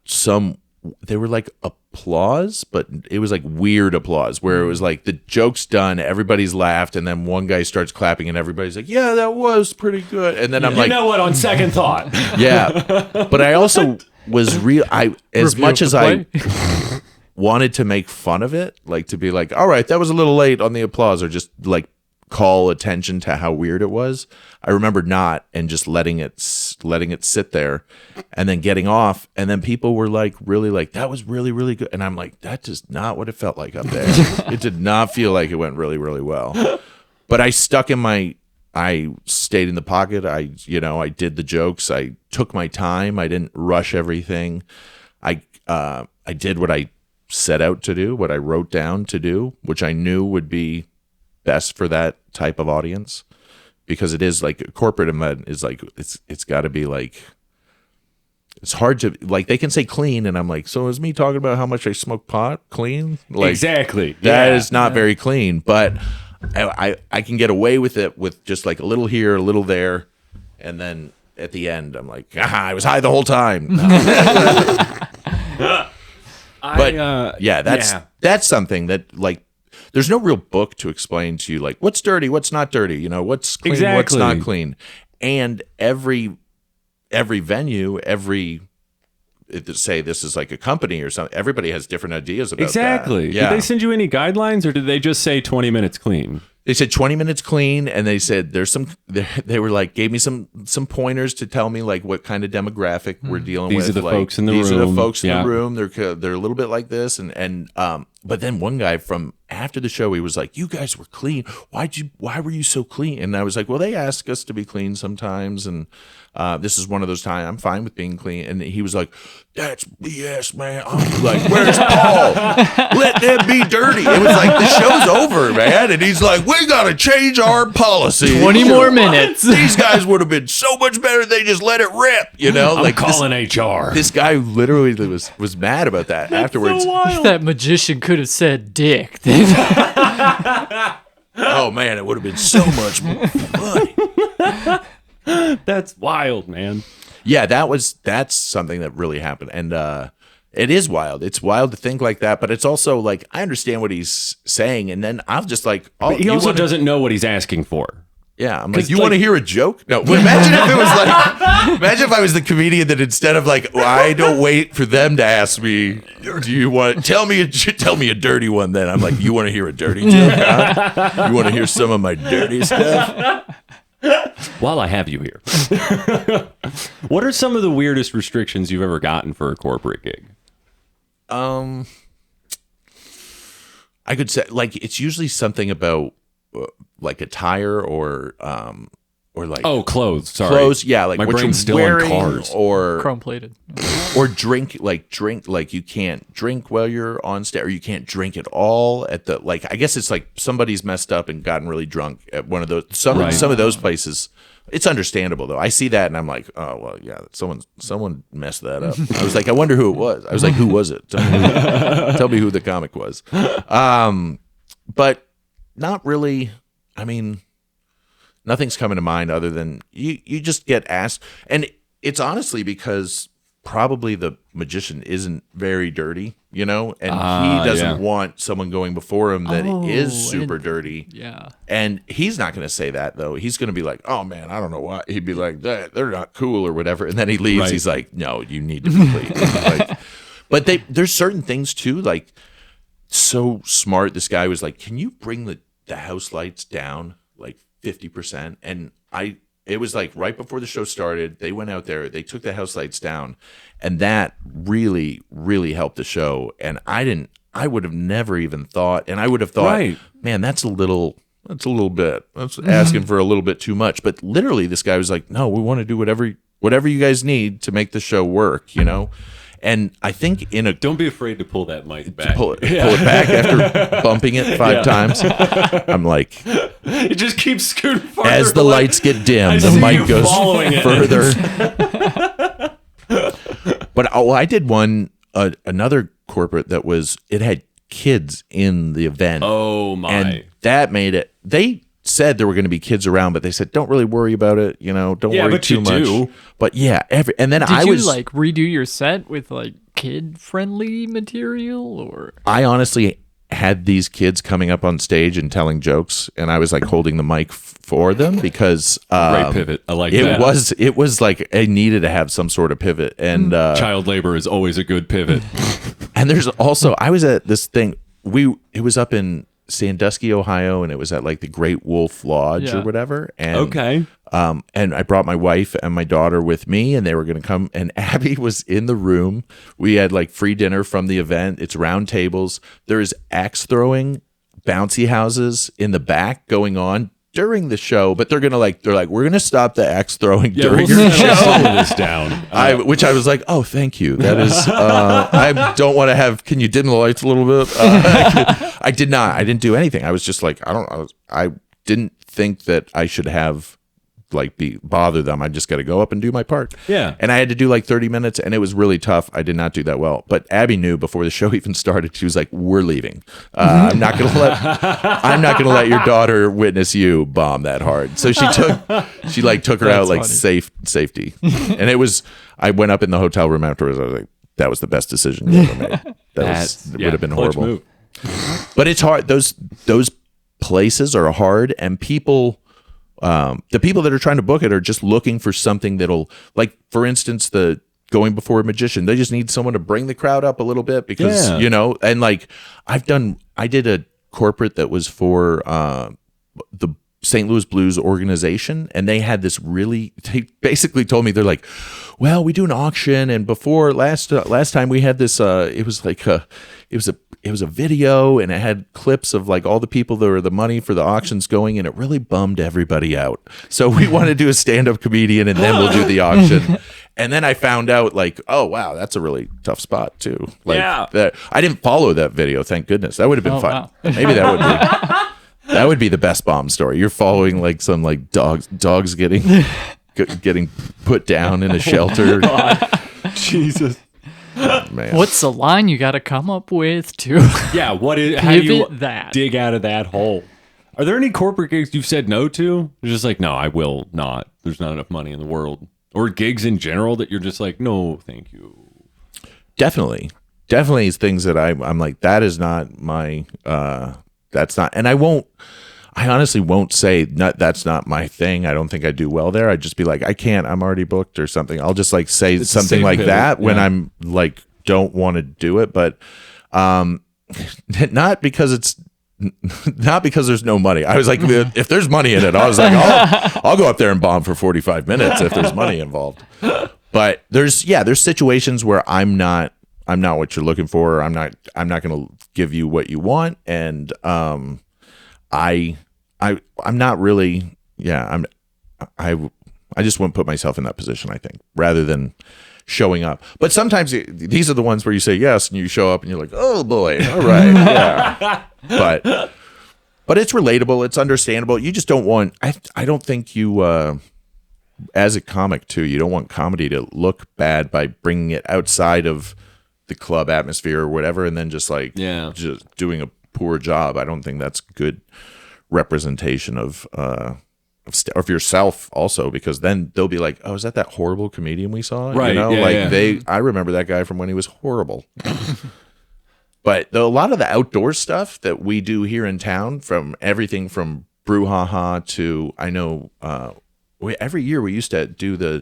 they were like applause, but it was like weird applause where it was like the joke's done, everybody's laughed, and then one guy starts clapping and everybody's like, yeah, that was pretty good. And then I'm like, you know what, on second thought. Yeah. But I also was as much as I wanted to make fun of it, like to be like, all right, that was a little late on the applause, or just like call attention to how weird it was. I remember not, and just letting it sit there, and then getting off, and then people were like, really like, that was really, really good. And I'm like, that is not what it felt like up there. It did not feel like it went really, really well. But I stayed in the pocket. I did the jokes. I took my time. I didn't rush everything. I did what I set out to do, what I wrote down to do, which I knew would be best for that type of audience, because it is like a corporate event is like, it's got to be like, it's hard to like, they can say clean, and I'm like, so is me talking about how much I smoke pot clean? Like, exactly. That is not very clean, but I can get away with it with just like a little here, a little there, and then at the end I'm like, I was high the whole time. No. But that's something that like, there's no real book to explain to you like what's dirty, what's not dirty, what's clean, what's not clean. And every venue, say this is like a company or something, everybody has different ideas about exactly. that. Yeah. Did they send you any guidelines, or did they just say 20 minutes clean? They said 20 minutes clean, and they said they were like, gave me some pointers to tell me like what kind of demographic we're dealing with. These are the like, folks in the room. These are the folks in the room. They're a little bit like this, and but then one guy from after the show, he was like, you guys were clean. Why were you so clean? And I was like, well, they ask us to be clean sometimes, and this is one of those times. I'm fine with being clean. And he was like, that's BS, man. I'm like, where's Paul? Let them be dirty. It was like, the show's over, man. And he's like, we got to change our policy. 20 more minutes. These guys would have been so much better if they just let it rip, I'm like calling HR. This guy literally was mad about that afterwards. So if that magician could have said dick. Oh, man, it would have been so much more fun. That's wild, man. Yeah, that's something that really happened. And it is wild. It's wild to think like that, but it's also like, I understand what he's saying, and then I'm just like, he also doesn't know what he's asking for. Yeah, I'm like, you want to hear a joke? No, but imagine if it was like, imagine if I was the comedian that instead of like, well, I don't wait for them to ask me, do you want tell me a dirty one? Then I'm like, you want to hear a dirty joke? Huh? You want to hear some of my dirty stuff? While I have you here, what are some of the weirdest restrictions you've ever gotten for a corporate gig? I could say like it's usually something about like attire or like clothes. Sorry, clothes. Yeah, like my what brain's you're still wearing, on cars Chrome plated. or drink like you can't drink while you're on stage, or you can't drink at all at the like. I guess it's like somebody's messed up and gotten really drunk at one of those. Some of those places. It's understandable though. I see that and I'm like, oh well, yeah, someone messed that up. I was like, I wonder who it was. I was like, who was it? Tell me who the comic was. But not really. I mean, nothing's coming to mind other than you just get asked, and it's honestly because probably the magician isn't very dirty, and he doesn't want someone going before him that is super dirty. Yeah. And he's not going to say that though. He's going to be like, "Oh man, I don't know why." He'd be like, "They're not cool" or whatever. And then he leaves. Right. He's like, "No, you need to be clean." But there's certain things too, like so smart. This guy was like, "Can you bring the house lights down like 50%?" And it was like right before the show started, they went out there, they took the house lights down, and that really, really helped the show. And I would have never even thought, and I would have thought, man, that's a little bit, that's asking for a little bit too much. But literally this guy was like, no, we want to do whatever you guys need to make the show work, And I think don't be afraid to pull that mic back. Pull it back after bumping it 5 times. I'm like, it just keeps scooting farther. As the lights get dim, the mic goes further. But I did another corporate that it had kids in the event. Oh my! And that made it. They said there were going to be kids around, but they said don't really worry about it. Don't worry too much. Do. But yeah, and then Did you like redo your set with like kid friendly material, or? I honestly had these kids coming up on stage and telling jokes, and I was like holding the mic for them because great pivot. I like that. It was like I needed to have some sort of pivot, and child labor is always a good pivot. And there's also I was at this thing. It was up in Sandusky, Ohio, and it was at like the Great Wolf Lodge or whatever. And and I brought my wife and my daughter with me, and they were going to come. And Abby was in the room. We had like free dinner from the event. It's round tables. There is axe throwing, bouncy houses in the back going on during the show. But they're like we're gonna stop the axe throwing during your show. Slow this down. Which I was like, oh, thank you. That is. I don't want to have. Can you dim the lights a little bit? I did not. I didn't do anything. I was just like, I didn't think that I should have bother them. I just got to go up and do my part. Yeah. And I had to do like 30 minutes, and it was really tough. I did not do that well. But Abby knew before the show even started. She was like, "We're leaving. I'm not gonna let your daughter witness you bomb that hard." So she took her out like safety. And it was. I went up in the hotel room afterwards. I was like, "That was the best decision you ever made." It would have been horrible. Move. But it's hard. Those places are hard, and people. The people that are trying to book it are just looking for something that'll, like, for instance, the going before a magician. They just need someone to bring the crowd up a little bit because, and like I did a corporate that was for the St. Louis Blues organization, and they had this they basically told me, they're like, well, we do an auction, and before last time we had this, it was a video, and it had clips of like all the people that were the money for the auctions going, and it really bummed everybody out. So we want to do a stand-up comedian, and then we'll do the auction. And then I found out like, oh wow, that's a really tough spot too. Like that, I didn't follow that video, thank goodness. That would have been fun. Wow. Maybe that would be. That would be the best bomb story. You're following like some like dogs getting put down in a shelter. Jesus. Oh, man. What's the line you got to come up with to how do you that? dig out of that hole? Are there any corporate gigs you've said no to? You're just like, no, I will not. There's not enough money in the world. Or gigs in general that you're just like, no, thank you. Definitely is things that I'm like, that is not my that's not, and I I honestly won't say that's not my thing. I don't think I do well there. I'd just be like, I can't. I'm already booked or something. I'll just like say It's something like pivot. that when I'm like don't want to do it, but not because there's no money. I was like, if there's money in it, I was like, I'll go up there and bomb for 45 minutes if there's money involved. But there's situations where I'm not what you're looking for. I'm not going to give you what you want, and I'm not really. Yeah, I just wouldn't put myself in that position. I think rather than showing up. But sometimes these are the ones where you say yes and you show up and you're like, oh boy, all right, yeah. But it's relatable. It's understandable. You just don't want. I don't think you. As a comic too, you don't want comedy to look bad by bringing it outside of the club atmosphere or whatever, and then just doing a poor job. I don't think that's good representation of yourself also, because then they'll be like, oh, is that horrible comedian we saw? Right. I remember that guy from when he was horrible. But a lot of the outdoor stuff that we do here in town, from everything from brouhaha to, I know, every year we used to do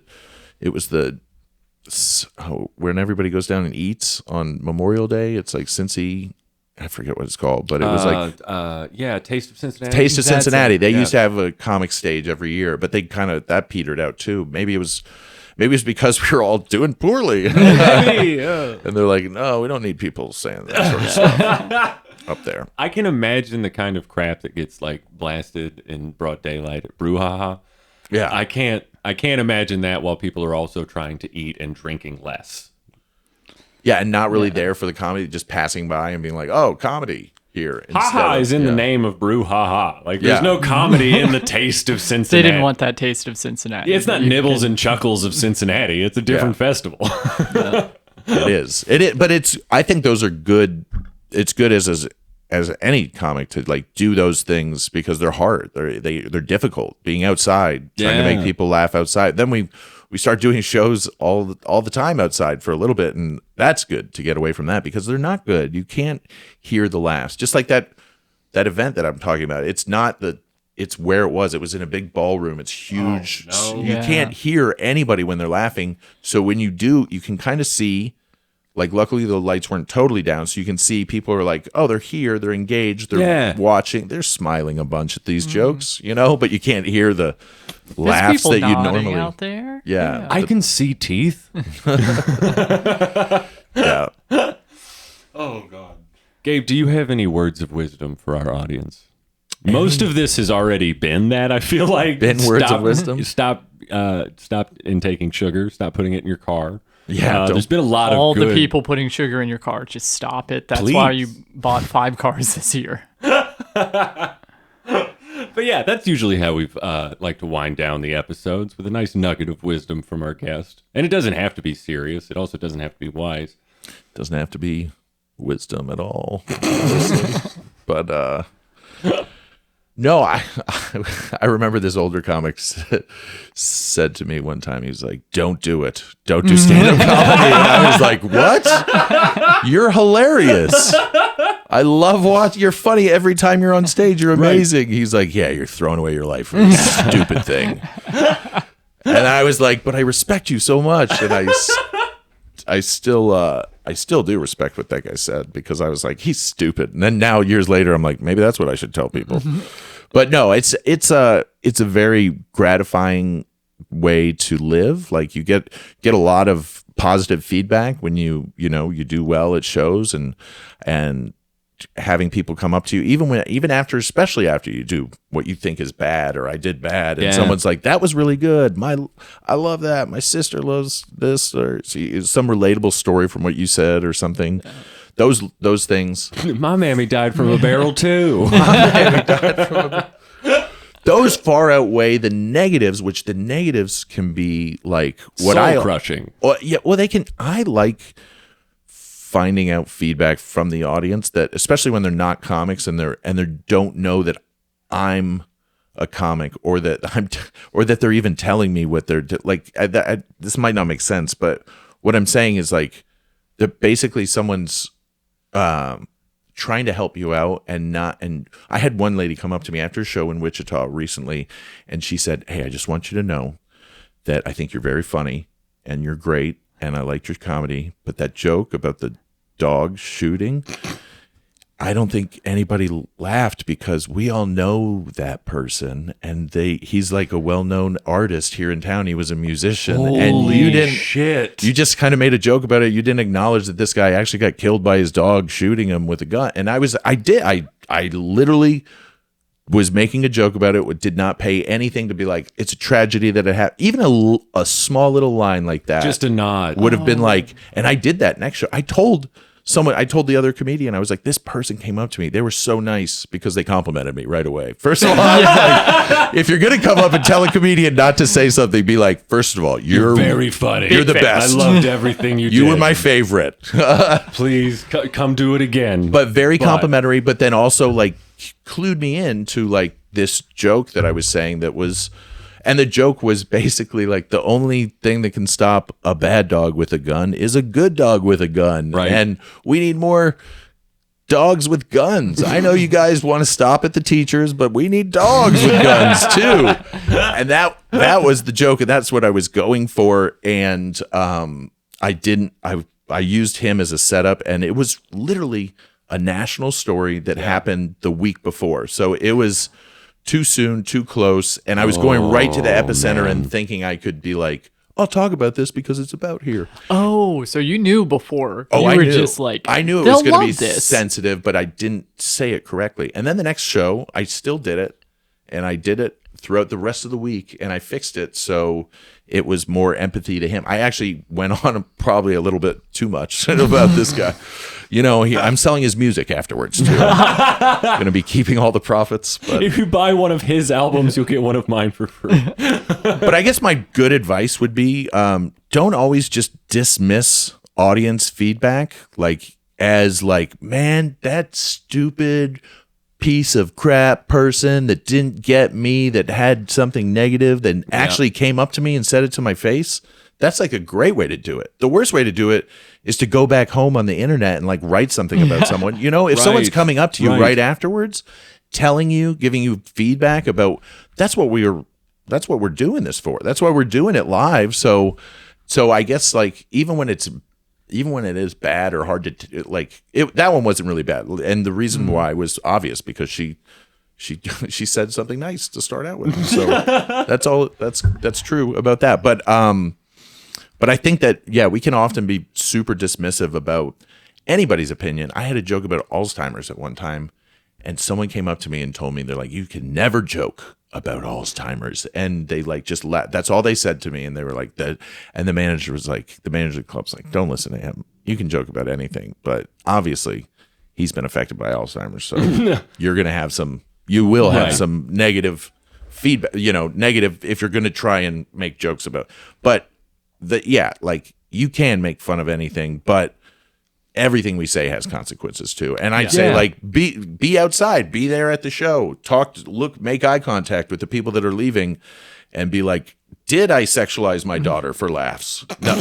when everybody goes down and eats on Memorial Day. It's like Cincy, I forget what it's called, but it was like Taste of Cincinnati. Taste of Cincinnati. They used to have a comic stage every year, but they that petered out too. Maybe it was because we were all doing poorly, and they're like, no, we don't need people saying that sort of stuff up there. I can imagine the kind of crap that gets like blasted in broad daylight at brouhaha. Yeah, I can't imagine that while people are also trying to eat and drinking less. Yeah, and not really there for the comedy, just passing by and being like, "Oh, comedy here." Ha is in the name of brouhaha. Like, there's no comedy in the Taste of Cincinnati. They didn't want that Taste of Cincinnati. It's not Nibbles and Chuckles of Cincinnati. It's a different festival. It is. But I think those are good. It's good as any comic to like do those things because they're hard. They're difficult. Being outside, trying to make people laugh outside. Then we start doing shows all the time outside for a little bit, and that's good to get away from that because they're not good. You can't hear the laughs. Just like that event that I'm talking about. It's where it was. It was in a big ballroom. It's huge. Oh, no. You can't hear anybody when they're laughing. So when you do, you can kind of see. Like, luckily the lights weren't totally down, so you can see people are like, oh, they're here, they're engaged, they're watching, they're smiling a bunch at these jokes, but you can't hear the laughs that you normally out there. Yeah. I can see teeth. Yeah. Oh God. Gabe, do you have any words of wisdom for our audience? Most of this has already been that, I feel like. Words of wisdom? Stop intaking sugar. Stop putting it in your car. Yeah, there's been a lot all of good... the people putting sugar in your car. Just stop it. That's Please. why you bought 5 cars this year. But yeah, that's usually how we've like to wind down the episodes, with a nice nugget of wisdom from our guest. And it doesn't have to be serious. It also doesn't have to be wise. Doesn't have to be wisdom at all, honestly. But no, I remember this older comic said to me one time, he was like, don't do it. Don't do stand-up comedy. And I was like, what? You're hilarious. I love watching. You're funny every time you're on stage. You're amazing. Right. He's like, yeah, you're throwing away your life for this stupid thing. And I was like, but I respect you so much. And I still do respect what that guy said, because I was like, he's stupid. And then now years later, I'm like, maybe that's what I should tell people. But no, it's a very gratifying way to live. Like, you get a lot of positive feedback when you do well at shows, and having people come up to you, especially after you do what you think is bad, or I did bad, and someone's like, that was really good. I love that. My sister loves this, or some relatable story from what you said or something. Those things. My mammy died from a barrel too. Those far outweigh the negatives, which the negatives can be like soul-crushing. Well, they can. I like finding out feedback from the audience, that especially when they're not comics and they don't know that I'm a comic, or that they're even telling me what they're like. This might not make sense, but what I'm saying is like that basically someone's trying to help you out and I had one lady come up to me after a show in Wichita recently, and she said, "Hey, I just want you to know that I think you're very funny and you're great and I liked your comedy, but that joke about the dog shooting, I don't think anybody laughed because we all know that person, and he's like a well-known artist here in town. He was a musician, and you didn't. Shit. You just kind of made a joke about it. You didn't acknowledge that this guy actually got killed by his dog shooting him with a gun." And I literally was making a joke about it. Did not pay anything to be like, it's a tragedy that it happened. Even a small little line like that, Just a nod. would have been like. And I did that next show. I told the other comedian, I was like, this person came up to me. They were so nice because they complimented me right away. First of all, I was like, if you're going to come up and tell a comedian not to say something, be like, first of all, you're very funny. You're the best. I loved everything you did. You were my favorite. Please come do it again. But very complimentary, but then also like clued me in to like this joke that I was saying that was. And the joke was basically like the only thing that can stop a bad dog with a gun is a good dog with a gun. Right. And we need more dogs with guns. I know you guys want to stop at the teachers, but we need dogs with guns too. And that was the joke, and that's what I was going for. And I used him as a setup, and it was literally a national story that happened the week before. So it was too soon, too close, and I was going right to the epicenter and thinking I could be like, I'll talk about this because it's about here. Oh, so you knew before. Oh, you I were knew. just like, I knew it they'll was going to be love this. sensitive, but I didn't say it correctly. And then the next show, I still did it, and I did it throughout the rest of the week, and I fixed it so it was more empathy to him. I actually went on probably a little bit too much about this guy. You know, I'm selling his music afterwards too. I'm going to be keeping all the profits. But, if you buy one of his albums, you'll get one of mine for free. but I guess my good advice would be don't always just dismiss audience feedback as man, that stupid piece of crap person that didn't get me, that had something negative, that actually came up to me and said it to my face. That's like a great way to do it. The worst way to do it is to go back home on the internet and like write something about someone. You know, if someone's coming up to you right afterwards, telling you, giving you feedback about that's what we're doing this for. That's why we're doing it live. So I guess like even when it is bad or hard to that one wasn't really bad. And the reason why was obvious because she said something nice to start out with. So that's true about that. But I think that, we can often be super dismissive about anybody's opinion. I had a joke about Alzheimer's at one time, and someone came up to me and told me, they're like, you can never joke about Alzheimer's. And they like just that's all they said to me. And they were like that. And the manager of the club's like, don't listen to him. You can joke about anything. But obviously he's been affected by Alzheimer's. So you will have some negative feedback, negative if you're going to try and make jokes about, but you can make fun of anything, but everything we say has consequences too. And I'd say be outside, be there at the show, make eye contact with the people that are leaving and be like, did I sexualize my daughter for laughs? No.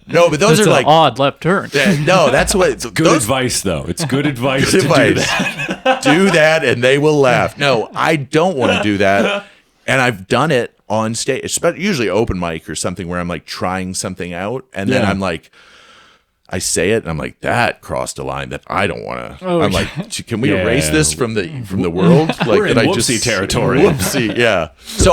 No, but those That's are an odd left turn. No, that's what it's good advice though. It's good advice to do that. Do that and they will laugh. No, I don't want to do that. And I've done it on stage, usually open mic or something where I'm like trying something out, and then I'm like, I say it, and I'm like, that crossed a line that I don't want to. I'm like, can we erase this from the world? Like, we're in whoopsie territory. Whoopsie, yeah. So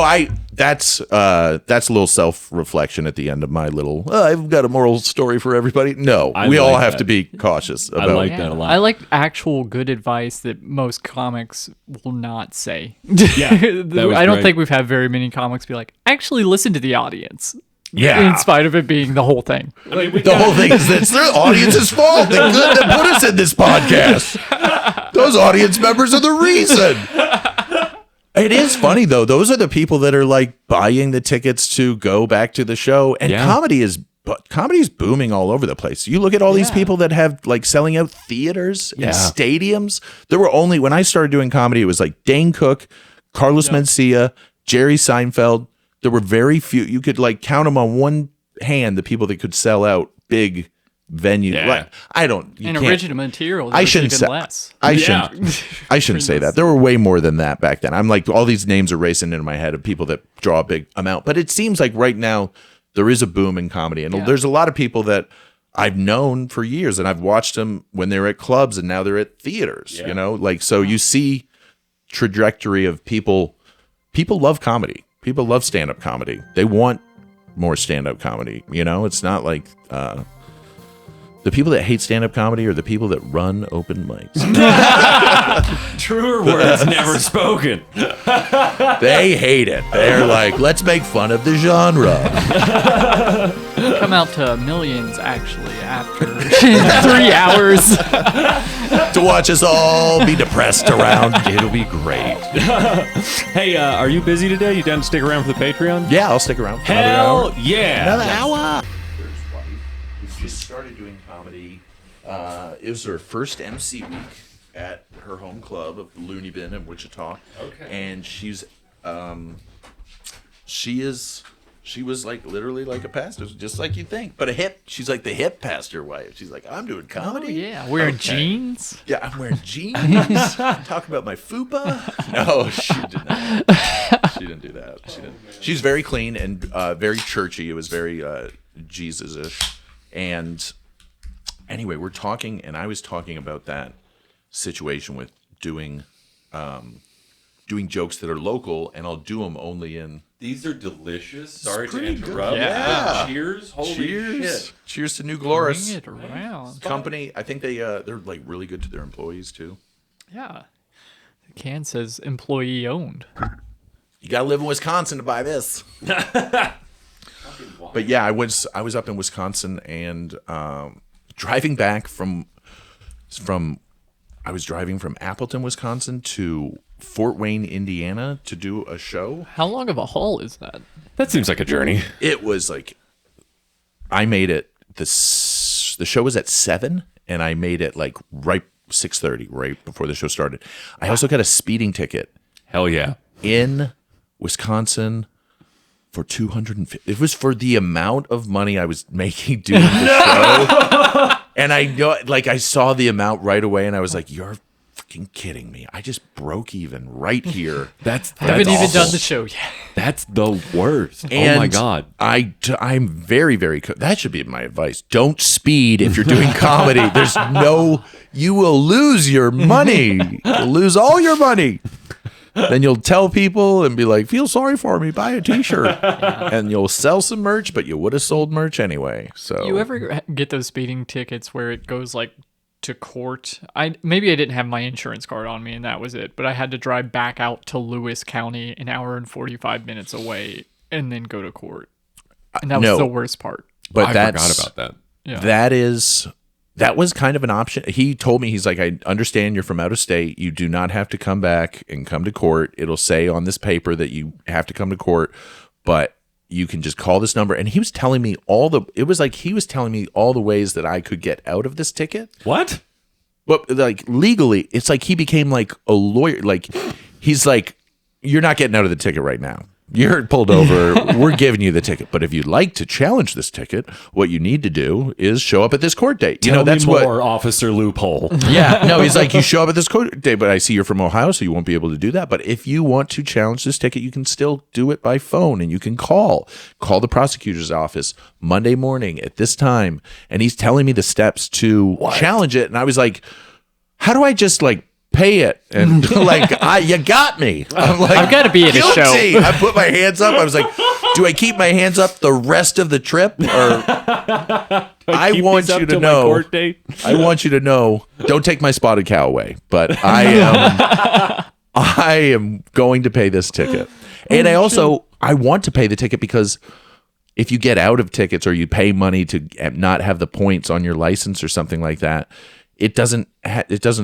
that's a little self-reflection at the end of my little. I've got a moral story for everybody. No, we all have to be cautious about. I like that a lot. I like actual good advice that most comics will not say. Yeah, I don't think we've had very many comics be like, actually listen to the audience. Yeah. In spite of it being the whole thing. I mean, the whole thing is it's their audience's fault. They put us in this podcast. Those audience members are the reason. It is funny though. Those are the people that are like buying the tickets to go back to the show. And comedy is booming all over the place. You look at all these people that have like selling out theaters and stadiums. There were only, when I started doing comedy, it was like Dane Cook, Carlos Mencia, Jerry Seinfeld. There were very few. You could like count them on one hand, the people that could sell out big venue. Yeah. Like, I don't. You And can't, original material. I There's shouldn't even say. less. I shouldn't say that. There were way more than that back then. I'm like, all these names are racing into my head of people that draw a big amount. But it seems like right now there is a boom in comedy, and there's a lot of people that I've known for years, and I've watched them when they were at clubs, and now they're at theaters. You know, like so you see trajectory of people. People love comedy. People love stand-up comedy. They want more stand-up comedy. You know, it's not like. The people that hate stand-up comedy are the people that run open mics. Truer words never spoken. They hate it. They're like, let's make fun of the genre. Come out to millions actually after 3 hours. To watch us all be depressed around. It'll be great. Hey, are you busy today? You down to stick around for the Patreon? Yeah, I'll stick around for Hell another hour. yeah. Another hour. Who just started doing comedy. It was her first MC week at her home club of Looney Bin in Wichita. Okay. And she was like literally like a pastor, just like you think, but a hip. She's like the hip pastor wife. She's like, I'm doing comedy. Oh, yeah, wearing jeans. Yeah, I'm wearing jeans. Talk about my fupa. No, she did not. She didn't do that. She didn't. She's very clean and very churchy. It was very Jesus-ish. And anyway, we're talking, and I was talking about that situation with doing jokes that are local, and I'll do them only in. These are delicious. Sorry to pretty interrupt. good. Yeah. Cheers. Holy Cheers. shit. Cheers to New Bring Glorious it around. company. I think they're like really good to their employees too. Yeah. The can says employee owned. You gotta live in Wisconsin to buy this. But yeah, I was up in Wisconsin and driving back from I was driving from Appleton, Wisconsin to Fort Wayne, Indiana to do a show. How long of a haul is that? That seems like a journey. It was like I made it the show was at 7 and I made it like right 6:30 right before the show started. I also got a speeding ticket Hell yeah. in Wisconsin for $250. It was for the amount of money I was making doing the show. And I know, like, I saw the amount right away, and I was like, "You're fucking kidding me! I just broke even right here." That's Haven't even awful. done the show yet. That's the worst. And oh my god. I'm very, very. That should be my advice. Don't speed if you're doing comedy. You will lose your money. You'll lose all your money. Then you'll tell people and be like, feel sorry for me, buy a t-shirt. And you'll sell some merch, but you would have sold merch anyway. So You ever get those speeding tickets where it goes like to court? Maybe I didn't have my insurance card on me and that was it, but I had to drive back out to Lewis County, an hour and 45 minutes away, and then go to court. And that was No. the worst part. but I that's forgot about that. Yeah. that was kind of an option. He told me, he's like, I understand you're from out of state. You do not have to come back and come to court. It'll say on this paper that you have to come to court, but you can just call this number. And he was telling me all the ways that I could get out of this ticket. What? But like legally, it's like he became like a lawyer. Like he's like, you're not getting out of the ticket right now. You're pulled over. We're giving you the ticket. But if you'd like to challenge this ticket, what you need to do is show up at this court date. Tell That's me what. more, Officer Loophole. Yeah. No, he's like, you show up at this court date, but I see you're from Ohio, so you won't be able to do that. But if you want to challenge this ticket, you can still do it by phone, and you can call the prosecutor's office Monday morning at this time. And he's telling me the steps to challenge it. And I was like, how do I just like pay it? And like, you got me. I'm like, I've got to be at a show. guilty. I put my hands up. I was like, do I keep my hands up the rest of the trip? Or I want you to know. Court date? I want you to know. Don't take my spotted cow away, but I am going to pay this ticket. And I want to pay the ticket because if you get out of tickets or you pay money to not have the points on your license or something like that, it doesn't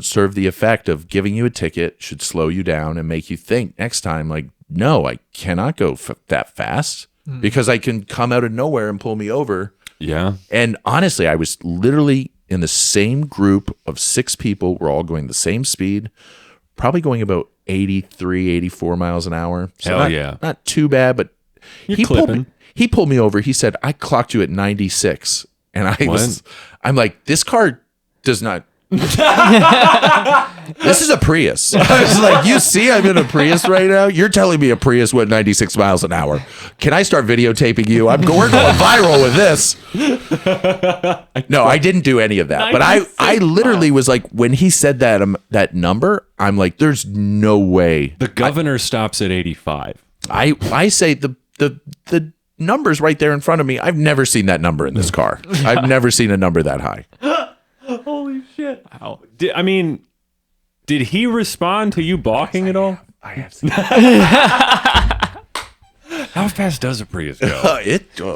serve the effect of giving you a ticket should slow you down and make you think next time, like, no, I cannot go that fast because I can come out of nowhere and pull me over. Yeah. And honestly, I was literally in the same group of 6 people. We're all going the same speed, probably going about 83, 84 miles an hour. So Hell yeah. Not too bad, but You're clipping. he pulled me over. He said, I clocked you at 96. And What? I'm like, this car does not. This is a Prius. I was like, you see, I'm in a Prius right now. You're telling me a Prius went 96 miles an hour. Can I start videotaping you? We're going viral with this. No, I didn't do any of that. But I literally was like, when he said that number, I'm like, there's no way. The governor stops at 85. I say the number's right there in front of me. I've never seen that number in this car. I've never seen a number that high. Holy shit. Wow. Did he respond to you balking at all? I have seen How fast does a Prius go?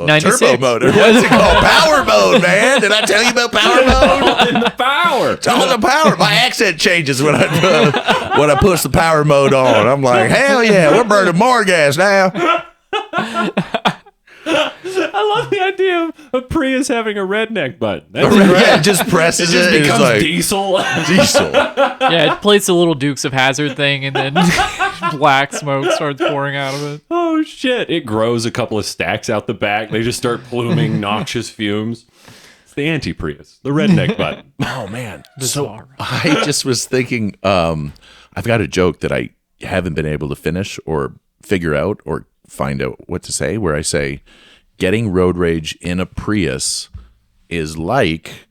Ninety-six. Turbo motor. What's it called? Power mode, man. Did I tell you about power mode? In the power. It's all the power. My accent changes when I push the power mode on. I'm like, hell yeah, we're burning more gas now. I love the idea of a Prius having a redneck button. That's Yeah, it just presses It just It's becomes like diesel. diesel. Yeah, it plays the little Dukes of Hazzard thing, and then black smoke starts pouring out of it. Oh shit! It grows a couple of stacks out the back. They just start pluming noxious fumes. It's the anti-Prius, the redneck button. Oh man. Bizarre. I just was thinking, I've got a joke that I haven't been able to finish or figure out or find out what to say, where I say getting road rage in a Prius is like,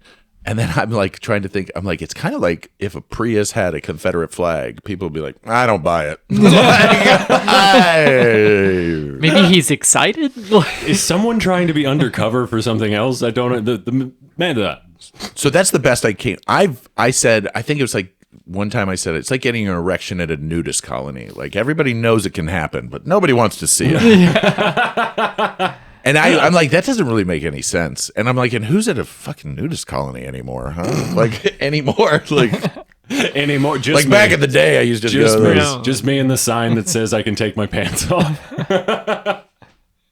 and then I'm like trying to think, I'm like, it's kind of like if a Prius had a Confederate flag, people would be like, I don't buy it. Maybe he's excited. Is someone trying to be undercover for something else? I don't know. The man. So that's the best I can. I think it was like one time I said it's like getting an erection at a nudist colony. Like everybody knows it can happen, but nobody wants to see it. And I'm like, that doesn't really make any sense. And I'm like, and who's at a fucking nudist colony anymore, huh? Like anymore? Like Anymore? Just like me. back in the day, I used to Just go to me. those. Just me and the sign that says I can take my pants off. Oh,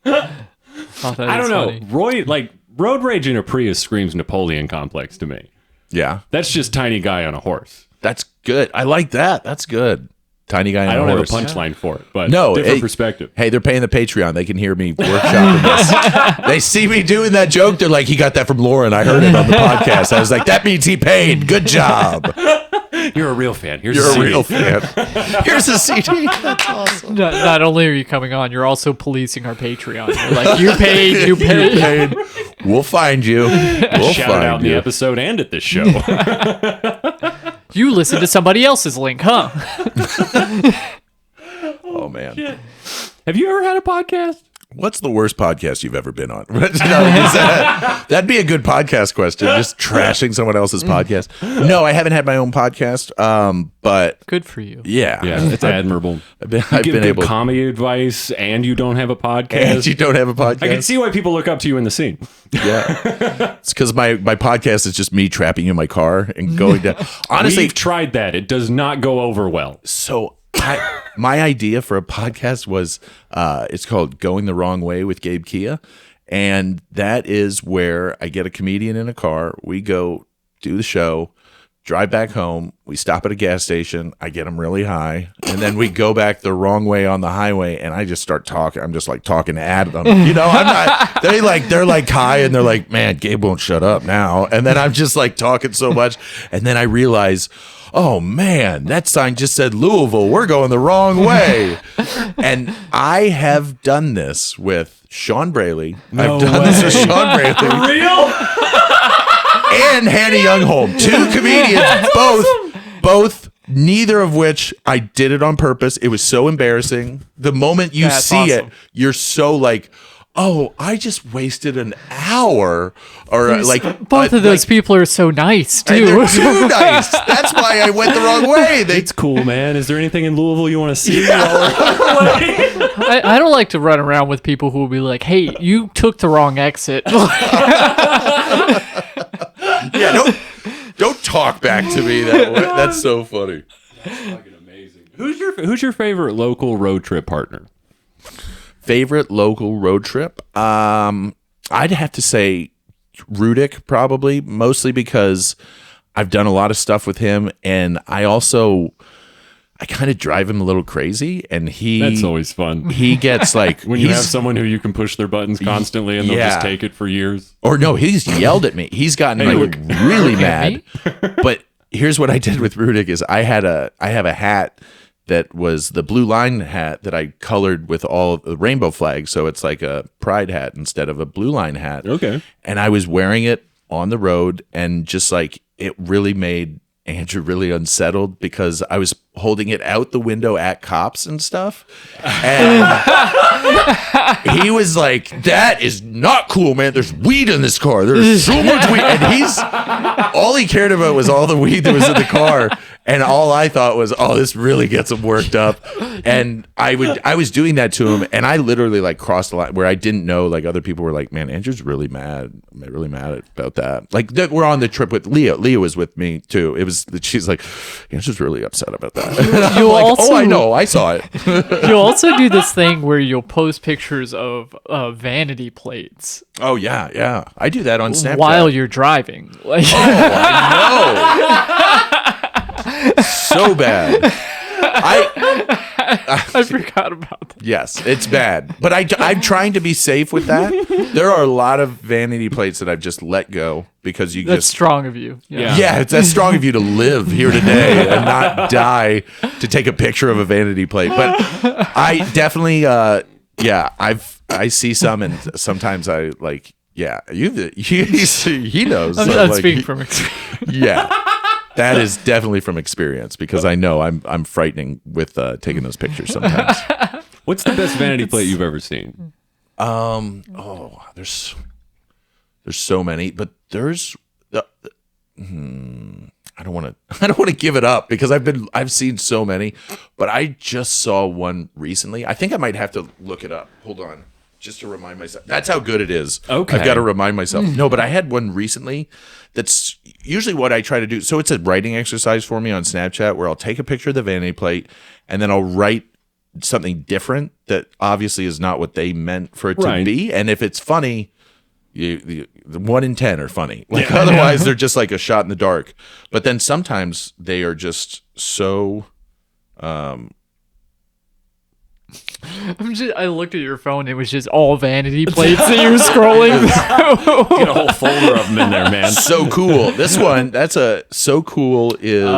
that I is don't know. funny. Road rage in a Prius screams Napoleon complex to me. Yeah, That's just tiny guy on a horse. that's good. I like that. That's good. Tiny guy on I don't a have a horse. punchline for it, but No, different hey, perspective. Hey, they're paying the Patreon. They can hear me workshopping this. They see me doing that joke. They're like, he got that from Lauren. I heard it on the podcast. I was like, that means he paid. Good job. You're a real fan. Here's You're a CD. real fan. Here's a CD. That's awesome. Not only are you coming on, you're also policing our Patreon. You're like, you paid, you paid. We'll find you. We'll Shout it out in find the you. episode and at this show. You listened to somebody else's link, huh? Oh, man. Have you ever had a podcast? What's the worst podcast you've ever been on? That'd be a good podcast question. Just trashing someone else's podcast. No, I haven't had my own podcast. But Good for you. yeah, Yeah, it's admirable. I've been Give good able. comedy advice, and you don't have a podcast. And you don't have a podcast. I can see why people look up to you in the scene. Yeah, it's because my podcast is just me trapping in my car and going down. Honestly, We've tried that. It does not go over well. so my idea for a podcast was it's called Going the Wrong Way with Gabe Kea. And that is where I get a comedian in a car. We go do the show, drive back home. We stop at a gas station. I get them really high. And then we go back the wrong way on the highway. And I just start talking. I'm just like talking at them. You know, I'm not, they're like high and they're like, man, Gabe won't shut up now. And then I'm just like talking so much. And then I realize, oh man, that sign just said Louisville. We're going the wrong way. And I have done this with Sean Braley. No I've done this with way. Sean Braley Real? and Hannah Youngholm. Two comedians, both, neither of which I did it on purpose. It was so embarrassing. The moment you That's see awesome. it, you're so like, oh, I just wasted an hour. Or Both of those people are so nice, and too. they're too nice. That's why I went the wrong way. They It's cool, man. Is there anything in Louisville you want to see? I don't like to run around with people who will be like, hey, you took the wrong exit. Yeah, don't talk back to me that way. That's so funny. Fucking amazing. Who's your favorite local road trip partner? Favorite local road trip? I'd have to say Rudick probably, mostly because I've done a lot of stuff with him, and I I kind of drive him a little crazy, and That's always fun. he gets like When you have someone who you can push their buttons constantly and they'll just take it for years. Or no, he's yelled at me. He's gotten like really mad. But here's what I did with Rudik is I have a hat that was the blue line hat that I colored with all of the rainbow flags. So it's like a pride hat instead of a blue line hat. Okay. And I was wearing it on the road, and just like it really made Andrew really unsettled because I was holding it out the window at cops and stuff. And he was like, "That is not cool, man. There's weed in this car. There's so much weed." And all he cared about was all the weed that was in the car. And all I thought was, "Oh, this really gets him worked up." And I was doing that to him, and I literally like crossed the line where I didn't know. Like other people were like, "Man, Andrew's really mad about that." Like we're on the trip with Leah. Leah was with me too. She's like, "Andrew's really upset about that." I'm like, "Oh, I know. I saw it." You'll also do this thing where you'll post pictures of vanity plates. Oh yeah. I do that on Snapchat while you're driving. Like, I know. So bad. I forgot about that. Yes, it's bad. But I'm trying to be safe with that. There are a lot of vanity plates that I've just let go because That's strong of you. Yeah, it's that strong of you to live here today and not die to take a picture of a vanity plate. But I definitely, I see some, and sometimes I like, he knows. I'm speaking from experience. Yeah. That is definitely from experience because I know I'm frightening with taking those pictures sometimes. What's the best vanity plate you've ever seen? There's so many, but there's I don't want to give it up because I've seen so many, but I just saw one recently. I think I might have to look it up. Hold on. Just to remind myself. That's how good it is. Okay. I've got to remind myself. No, but I had one recently that's usually what I try to do. So it's a writing exercise for me on Snapchat where I'll take a picture of the vanity plate and then I'll write something different that obviously is not what they meant for it to be. And if it's funny, the 1 in 10 are funny. Like otherwise they're just like a shot in the dark. But then sometimes they are just so I looked at your phone. It was just all vanity plates that you were scrolling through. Get a whole folder of them in there, man. So cool. This one, so cool is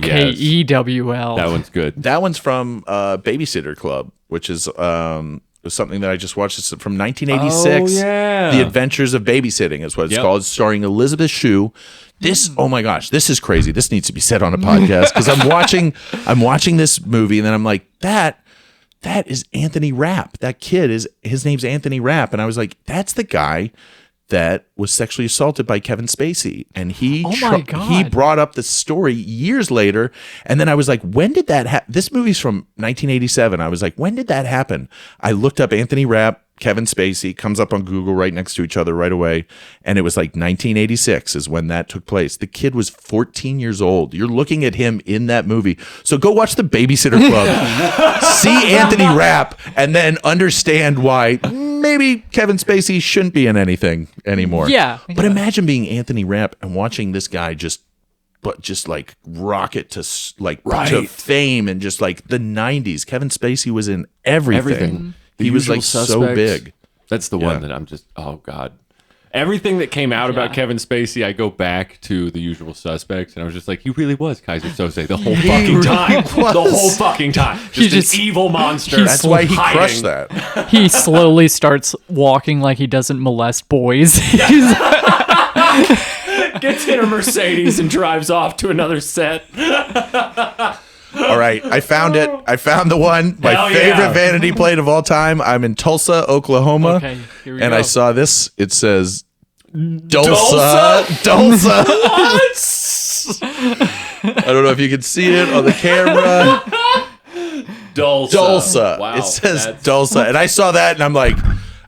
yes. KEWL. That one's good. That one's from Babysitter Club, which is something that I just watched. It's from 1986. Oh, yeah. The Adventures of Babysitting is what it's called, starring Elizabeth Shue. Oh my gosh, this is crazy. This needs to be said on a podcast because I'm watching this movie and then I'm like, that is Anthony Rapp. That kid his name's Anthony Rapp. And I was like, that's the guy that was sexually assaulted by Kevin Spacey. And he brought up the story years later. And then I was like, when did that happen? This movie's from 1987. I was like, when did that happen? I looked up Anthony Rapp, Kevin Spacey, comes up on Google right next to each other right away. And it was like 1986 is when that took place. The kid was 14 years old. You're looking at him in that movie. So go watch The Babysitter Club. See Anthony Rapp and then understand why maybe Kevin Spacey shouldn't be in anything anymore. Yeah. But imagine being Anthony Rapp and watching this guy just like rocket to to fame and just like the 90s. Kevin Spacey was in everything. He was like so big. That's the one that I'm just, oh God. Everything that came out about Kevin Spacey, I go back to The Usual Suspects, and I was just like, he really was Kaiser Soze the whole fucking time. The whole fucking time. Just an evil monster. That's why he crushed that. He slowly starts walking like he doesn't molest boys. Gets in a Mercedes and drives off to another set. All right, I found it. I found the one. My favorite vanity plate of all time. I'm in Tulsa, Oklahoma, okay, here we and go. I saw this. It says Dulce. What? I don't know if you can see it on the camera. Dulce. Wow, it says Dulce, and I saw that, and I'm like,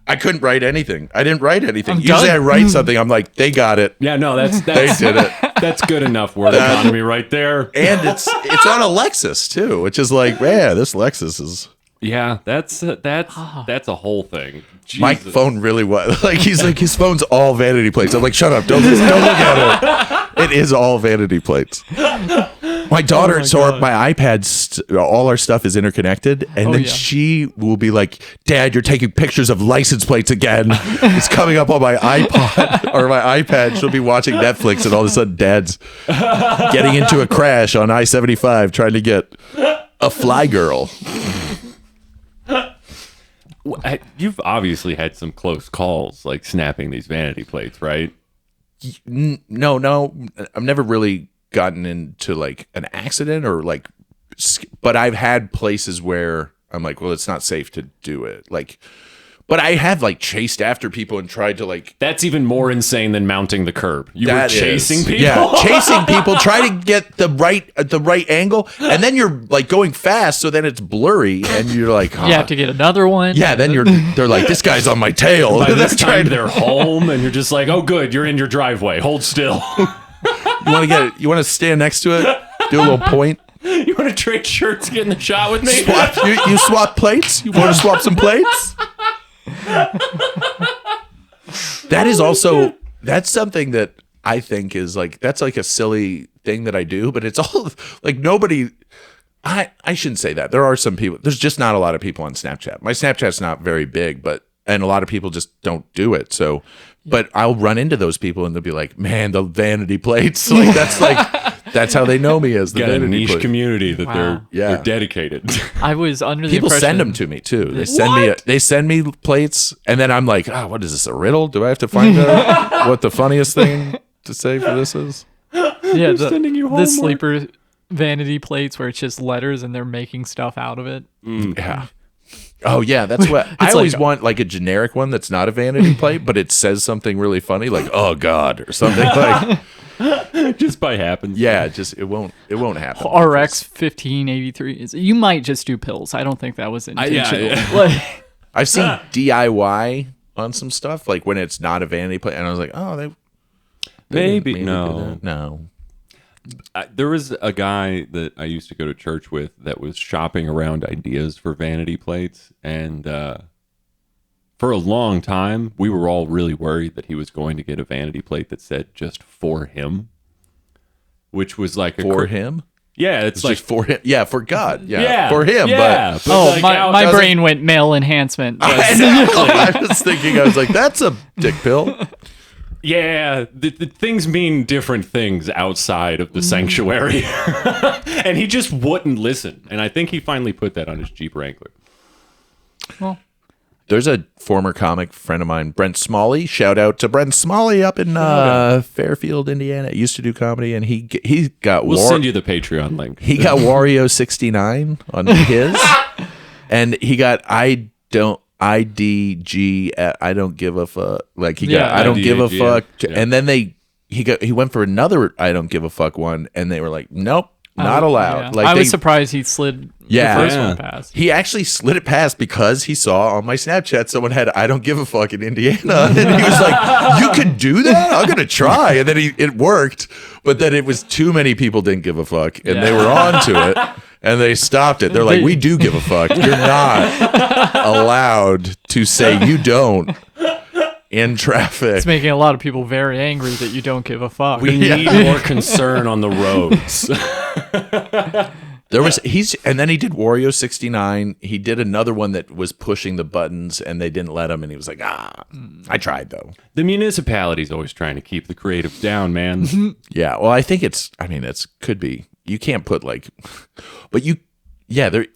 I couldn't write anything. I didn't write anything. Usually I write something. I'm like, they got it. Yeah, no, that's they did it. That's good enough word economy right there. And it's on a Lexus too, which is like, man, this Lexus is. Yeah, that's a whole thing. Jesus. My phone really was like he's like his phone's all vanity plates. I'm like, shut up, don't look at it. It is all vanity plates. My daughter, my so God. my iPads, all our stuff is interconnected, and then yeah. she will be like, "Dad, you're taking pictures of license plates again." It's coming up on my iPod or my iPad. She'll be watching Netflix, and all of a sudden, Dad's getting into a crash on I-75 trying to get a fly girl. You've obviously had some close calls, like snapping these vanity plates, right? No, I've never really gotten into like an accident or like, but I've had places where I'm like, well, it's not safe to do it. Like, but I have like chased after people and tried to like. That's even more insane than mounting the curb. You were That chasing is- people. Yeah, chasing people, try to get the right angle, and then you're like going fast, so then it's blurry, and you're like, You have to get another one. yeah. Then they're like, this guy's on my tail. By this They're time trying- they're home, and you're just like, "Oh, good, you're in your driveway. Hold still." You want to stand next to it, do a little point, You want to trade shirts, get in the shot with me? swap. You swap plates. You want to swap some plates? That is also that's something that I think is like that's like a silly thing that I do, but it's all like nobody. I shouldn't say that. There are some people. There's just not a lot of people on Snapchat. My Snapchat's not very big, and a lot of people just don't do it. So, but I'll run into those people and they'll be like, "Man, the vanity plates." That's how they know me as the Got a vanity niche plate. community that Wow. they're dedicated. I was under the People impression send them to me too. They send me plates, and then I'm like, what is this, a riddle? Do I have to find out what the funniest thing to say for this is? Yeah, sending you the homework. sleeper vanity plates where it's just letters and they're making stuff out of it. Yeah. Oh yeah, that's what I always want, like a generic one that's not a vanity plate, but it says something really funny, like "Oh God" or something like. Just by happens. Yeah, it won't happen. RX 1583 is. You might just do pills. I don't think that was intentional. yeah. Like, I've seen DIY on some stuff, like when it's not a vanity plate, and I was like, oh, they Maybe do no. that. No. There was a guy that I used to go to church with that was shopping around ideas for vanity plates, and for a long time, we were all really worried that he was going to get a vanity plate that said just "for him," which was like For him? Yeah, it's It's like just for him. Yeah, for God. Yeah, yeah, for him. Yeah, But oh, like my doesn't- brain went male enhancement. I was thinking, I was like, that's a dick pill. Yeah, the things mean different things outside of the sanctuary, and he just wouldn't listen. And I think he finally put that on his Jeep Wrangler. Well, There's a former comic friend of mine, Brent Smalley. Shout out to Brent Smalley up in Fairfield, Indiana. He used to do comedy, and he got We'll send you the Patreon link. he got Wario 69 on his, and he got IDG. I don't give a fuck. Like he got Yeah, I don't give a IDG, fuck. yeah. And then he went for another I don't give a fuck one, and they were like, nope, not allowed. yeah. Like I they, was surprised he slid Yeah. the first Yeah. one past. He actually slid it past because he saw on my Snapchat someone had I don't give a fuck in Indiana. And he was like, you could do that? I'm going to try. And then it worked. But then it was too many people didn't give a fuck. And they were on to it. And they stopped it. They're like, we do give a fuck. You're not allowed to say you don't in traffic. It's making a lot of people very angry that you don't give a fuck. We need more concern on the roads. And then he did Wario 69. He did another one that was pushing the buttons and they didn't let him. And he was like, I tried though. The municipality's always trying to keep the creatives down, man. Yeah. Well, I think it's could be. You can't put like, but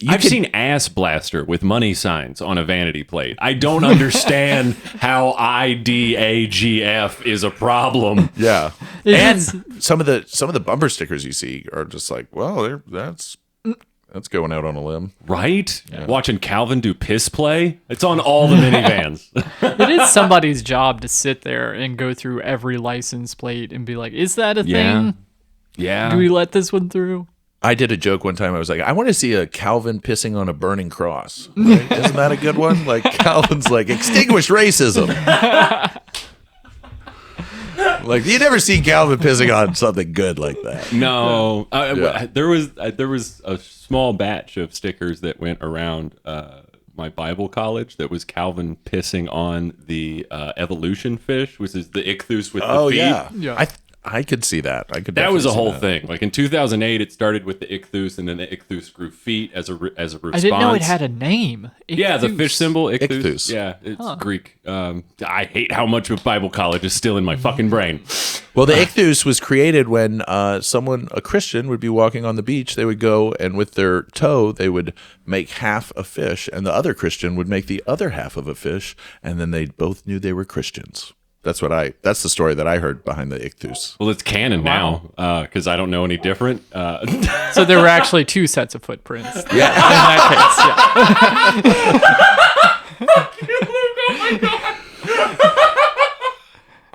I've seen ass blaster with money signs on a vanity plate. I don't understand how IDAGF is a problem. Yeah. It And is- some of the bumper stickers you see are just like, well, that's going out on a limb. Right? Watching Calvin do piss play? It's on all the minivans. it is somebody's job to sit there and go through every license plate and be like, is that a Yeah. thing? Yeah. Do we let this one through? I did a joke one time. I was like, I want to see a Calvin pissing on a burning cross. Right? Isn't that a good one? Like Calvin's like, extinguish racism. Like you never see Calvin pissing on something good like that. No, Yeah. there was a small batch of stickers that went around my Bible college that was Calvin pissing on the evolution fish, which is the ichthus with the feet. Yeah. I could see that. That was a whole that. thing. Like in 2008, it started with the ichthus, and then the ichthus grew feet as a response. I didn't know it had a name. Yeah, the fish symbol, ichthus. Ichthus. Yeah, it's Greek. I hate how much of Bible college is still in my fucking brain. Well, the ichthus was created when a Christian, would be walking on the beach. They would go and with their toe, they would make half a fish, and the other Christian would make the other half of a fish, and then they both knew they were Christians. That's the story that I heard behind the ichthus. Well, it's canon now because I don't know any different. So there were actually 2 sets of footprints. Yeah. In that case, Oh my God.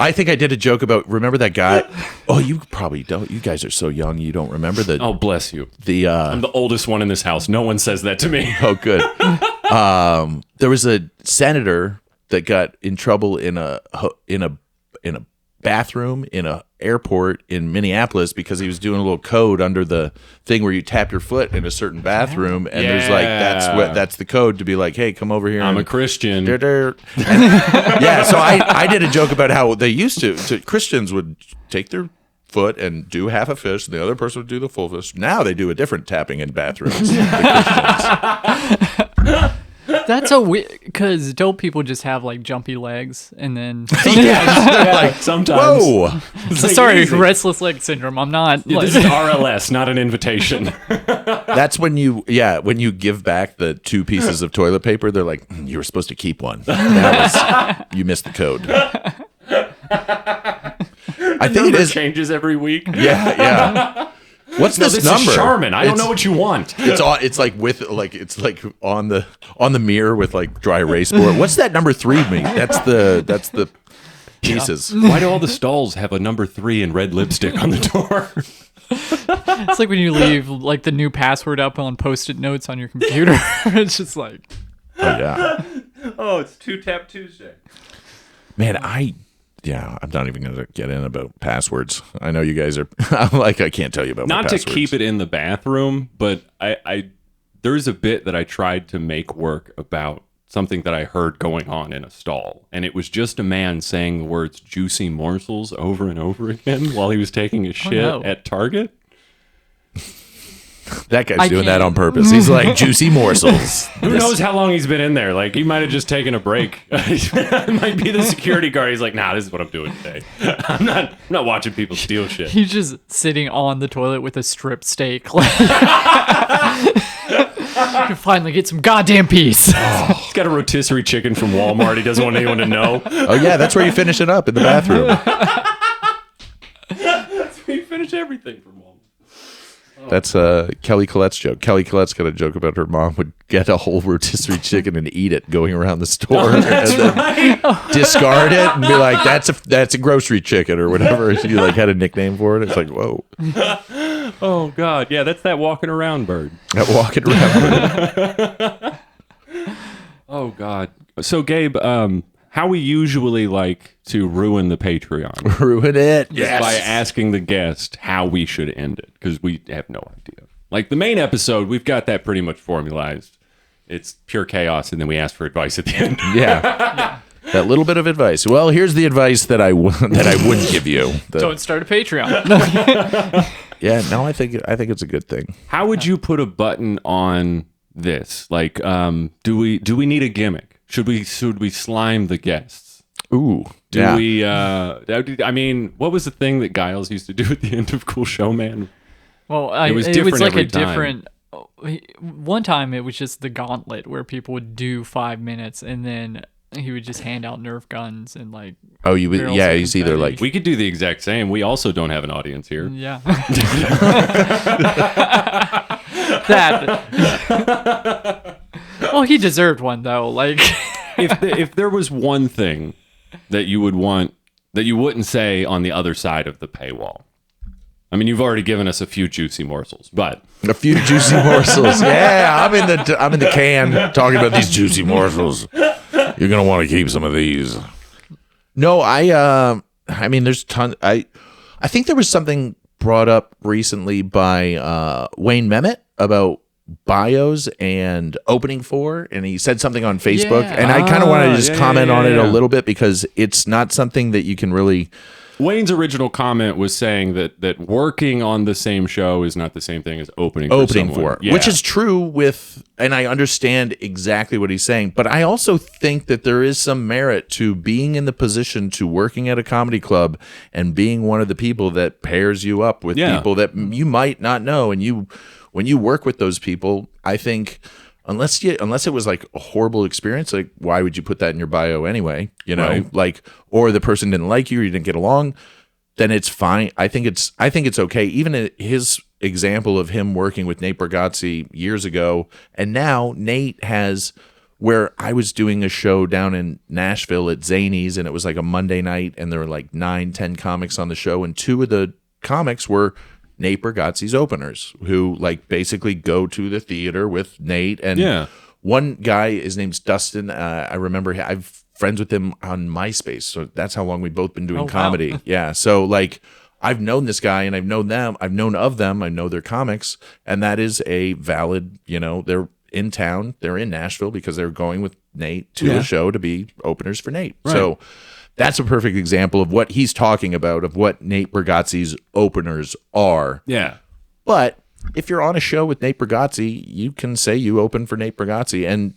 I think I did a joke about, remember that guy? Oh, you probably don't. You guys are so young, you don't remember the. Oh, bless you. I'm the oldest one in this house. No one says that to me. Oh, good. There was a senator that got in trouble in a bathroom in a airport in Minneapolis because he was doing a little code under the thing where you tap your foot in a certain bathroom, and there's like that's the code to be like, hey, come over here. I'm a Christian. And, yeah, so I did a joke about how they used to Christians would take their foot and do half a fish, and the other person would do the full fish. Now they do a different tapping in bathrooms. The Christians. that's a weird, because don't people just have like jumpy legs and then Yeah, like Sometimes. whoa. It's like sorry, easy. restless leg syndrome. I'm not Yeah, this is RLS, not an invitation. That's when you give back the 2 pieces of toilet paper. They're like, you were supposed to keep one. You missed the code. I think it is. Changes every week. Yeah. What's this This number? is Charmin. I don't know what you want. It's like on the mirror with like dry erase board. What's that number 3 mean? That's the pieces. Why do all the stalls have a number 3 in red lipstick on the door? It's like when you leave like the new password up on Post-it notes on your computer. It's just like, Oh yeah, Oh, it's 2-Tap Tuesday. man. I'm not even going to get in about passwords. I know you guys are. I'm like, I can't tell you about my Not to passwords. keep it in the bathroom, but I there's a bit that I tried to make work about something that I heard going on in a stall, and it was just a man saying the words "juicy morsels" over and over again while he was taking a shit no. at Target. That guy's I doing that can't. on purpose. He's like juicy morsels. Who knows how long he's been in there? Like, he might have just taken a break. It might be the security guard. He's like, nah, this is what I'm doing today. I'm not watching people steal shit. he's just sitting on the toilet with a strip steak. Like, you finally get some goddamn peace. He's got a rotisserie chicken from Walmart. He doesn't want anyone to know. Oh yeah, that's where you finish it up in the bathroom. That's where you finish everything from Walmart. That's Kelly Colette's joke. Kelly Colette's got a joke about her mom would get a whole rotisserie chicken and eat it going around the store, and then discard it and be like, "That's a grocery chicken" or whatever. She like had a nickname for it. It's like, whoa, Oh, God. Yeah, that's that walking around bird. that walking around. Oh, God. So, Gabe, how we usually like to ruin the Patreon Ruin it. is by asking the guest how we should end it, because we have no idea. Like the main episode, we've got that pretty much formalized. It's pure chaos, and then we ask for advice at the end. Yeah. That little bit of advice. Well, here's the advice that I would give you. Don't start a Patreon. Yeah, no, I think it's a good thing. How would you put a button on this? Like, do we need a gimmick? Should we slime the guests? Ooh. Do we? I mean, what was the thing that Giles used to do at the end of Cool Show Man? Well, It was it different was like every a time. different. One time it was just the gauntlet where people would do 5 minutes and then he would just hand out Nerf guns and like. Oh, you would? barrels Yeah, of he's either confetti. like We could do the exact same. We also don't have an audience here. Yeah. That. Well, he deserved one though. Like. If there was one thing that you would want that you wouldn't say on the other side of the paywall. I mean, you've already given us a few juicy morsels, but a few juicy morsels. Yeah, I'm in the can talking about these juicy morsels. You're gonna want to keep some of these. No, I mean, there's ton. I think there was something brought up recently by Wayne Memmott about bios and opening for, and he said something on Facebook, Yeah. and I kind of want to just yeah, comment yeah, on it yeah. a little bit because it's not something that you can really. Wayne's original comment was saying that working on the same show is not the same thing as opening For someone. Yeah. which is true with, and I understand exactly what he's saying, but I also think that there is some merit to being in the position to working at a comedy club and being one of the people that pairs you up with Yeah. people that you might not know, and when you work with those people, I think unless it was like a horrible experience, like why would you put that in your bio anyway? You know, Right. like, or the person didn't like you or you didn't get along, then it's fine. I think it's okay. Even his example of him working with Nate Bargatze years ago, and now Nate has, where I was doing a show down in Nashville at Zany's, and it was like a Monday night, and there were like 9-10 comics on the show, and 2 of the comics were Nate Bargatze's openers, who like basically go to the theater with Nate. And Yeah. one guy, his name's Dustin. I remember I'm friends with him on MySpace, so that's how long we've both been doing wow. comedy. Yeah, so like I've known this guy, and I've known them. I've known of them. I know their comics, and that is a valid. You know, they're in town. They're in Nashville because they're going with Nate to Yeah. a show to be openers for Nate. Right. So that's a perfect example of what he's talking about, of what Nate Bargatze's openers are. Yeah. But if you're on a show with Nate Bargatze, you can say you open for Nate Bargatze. And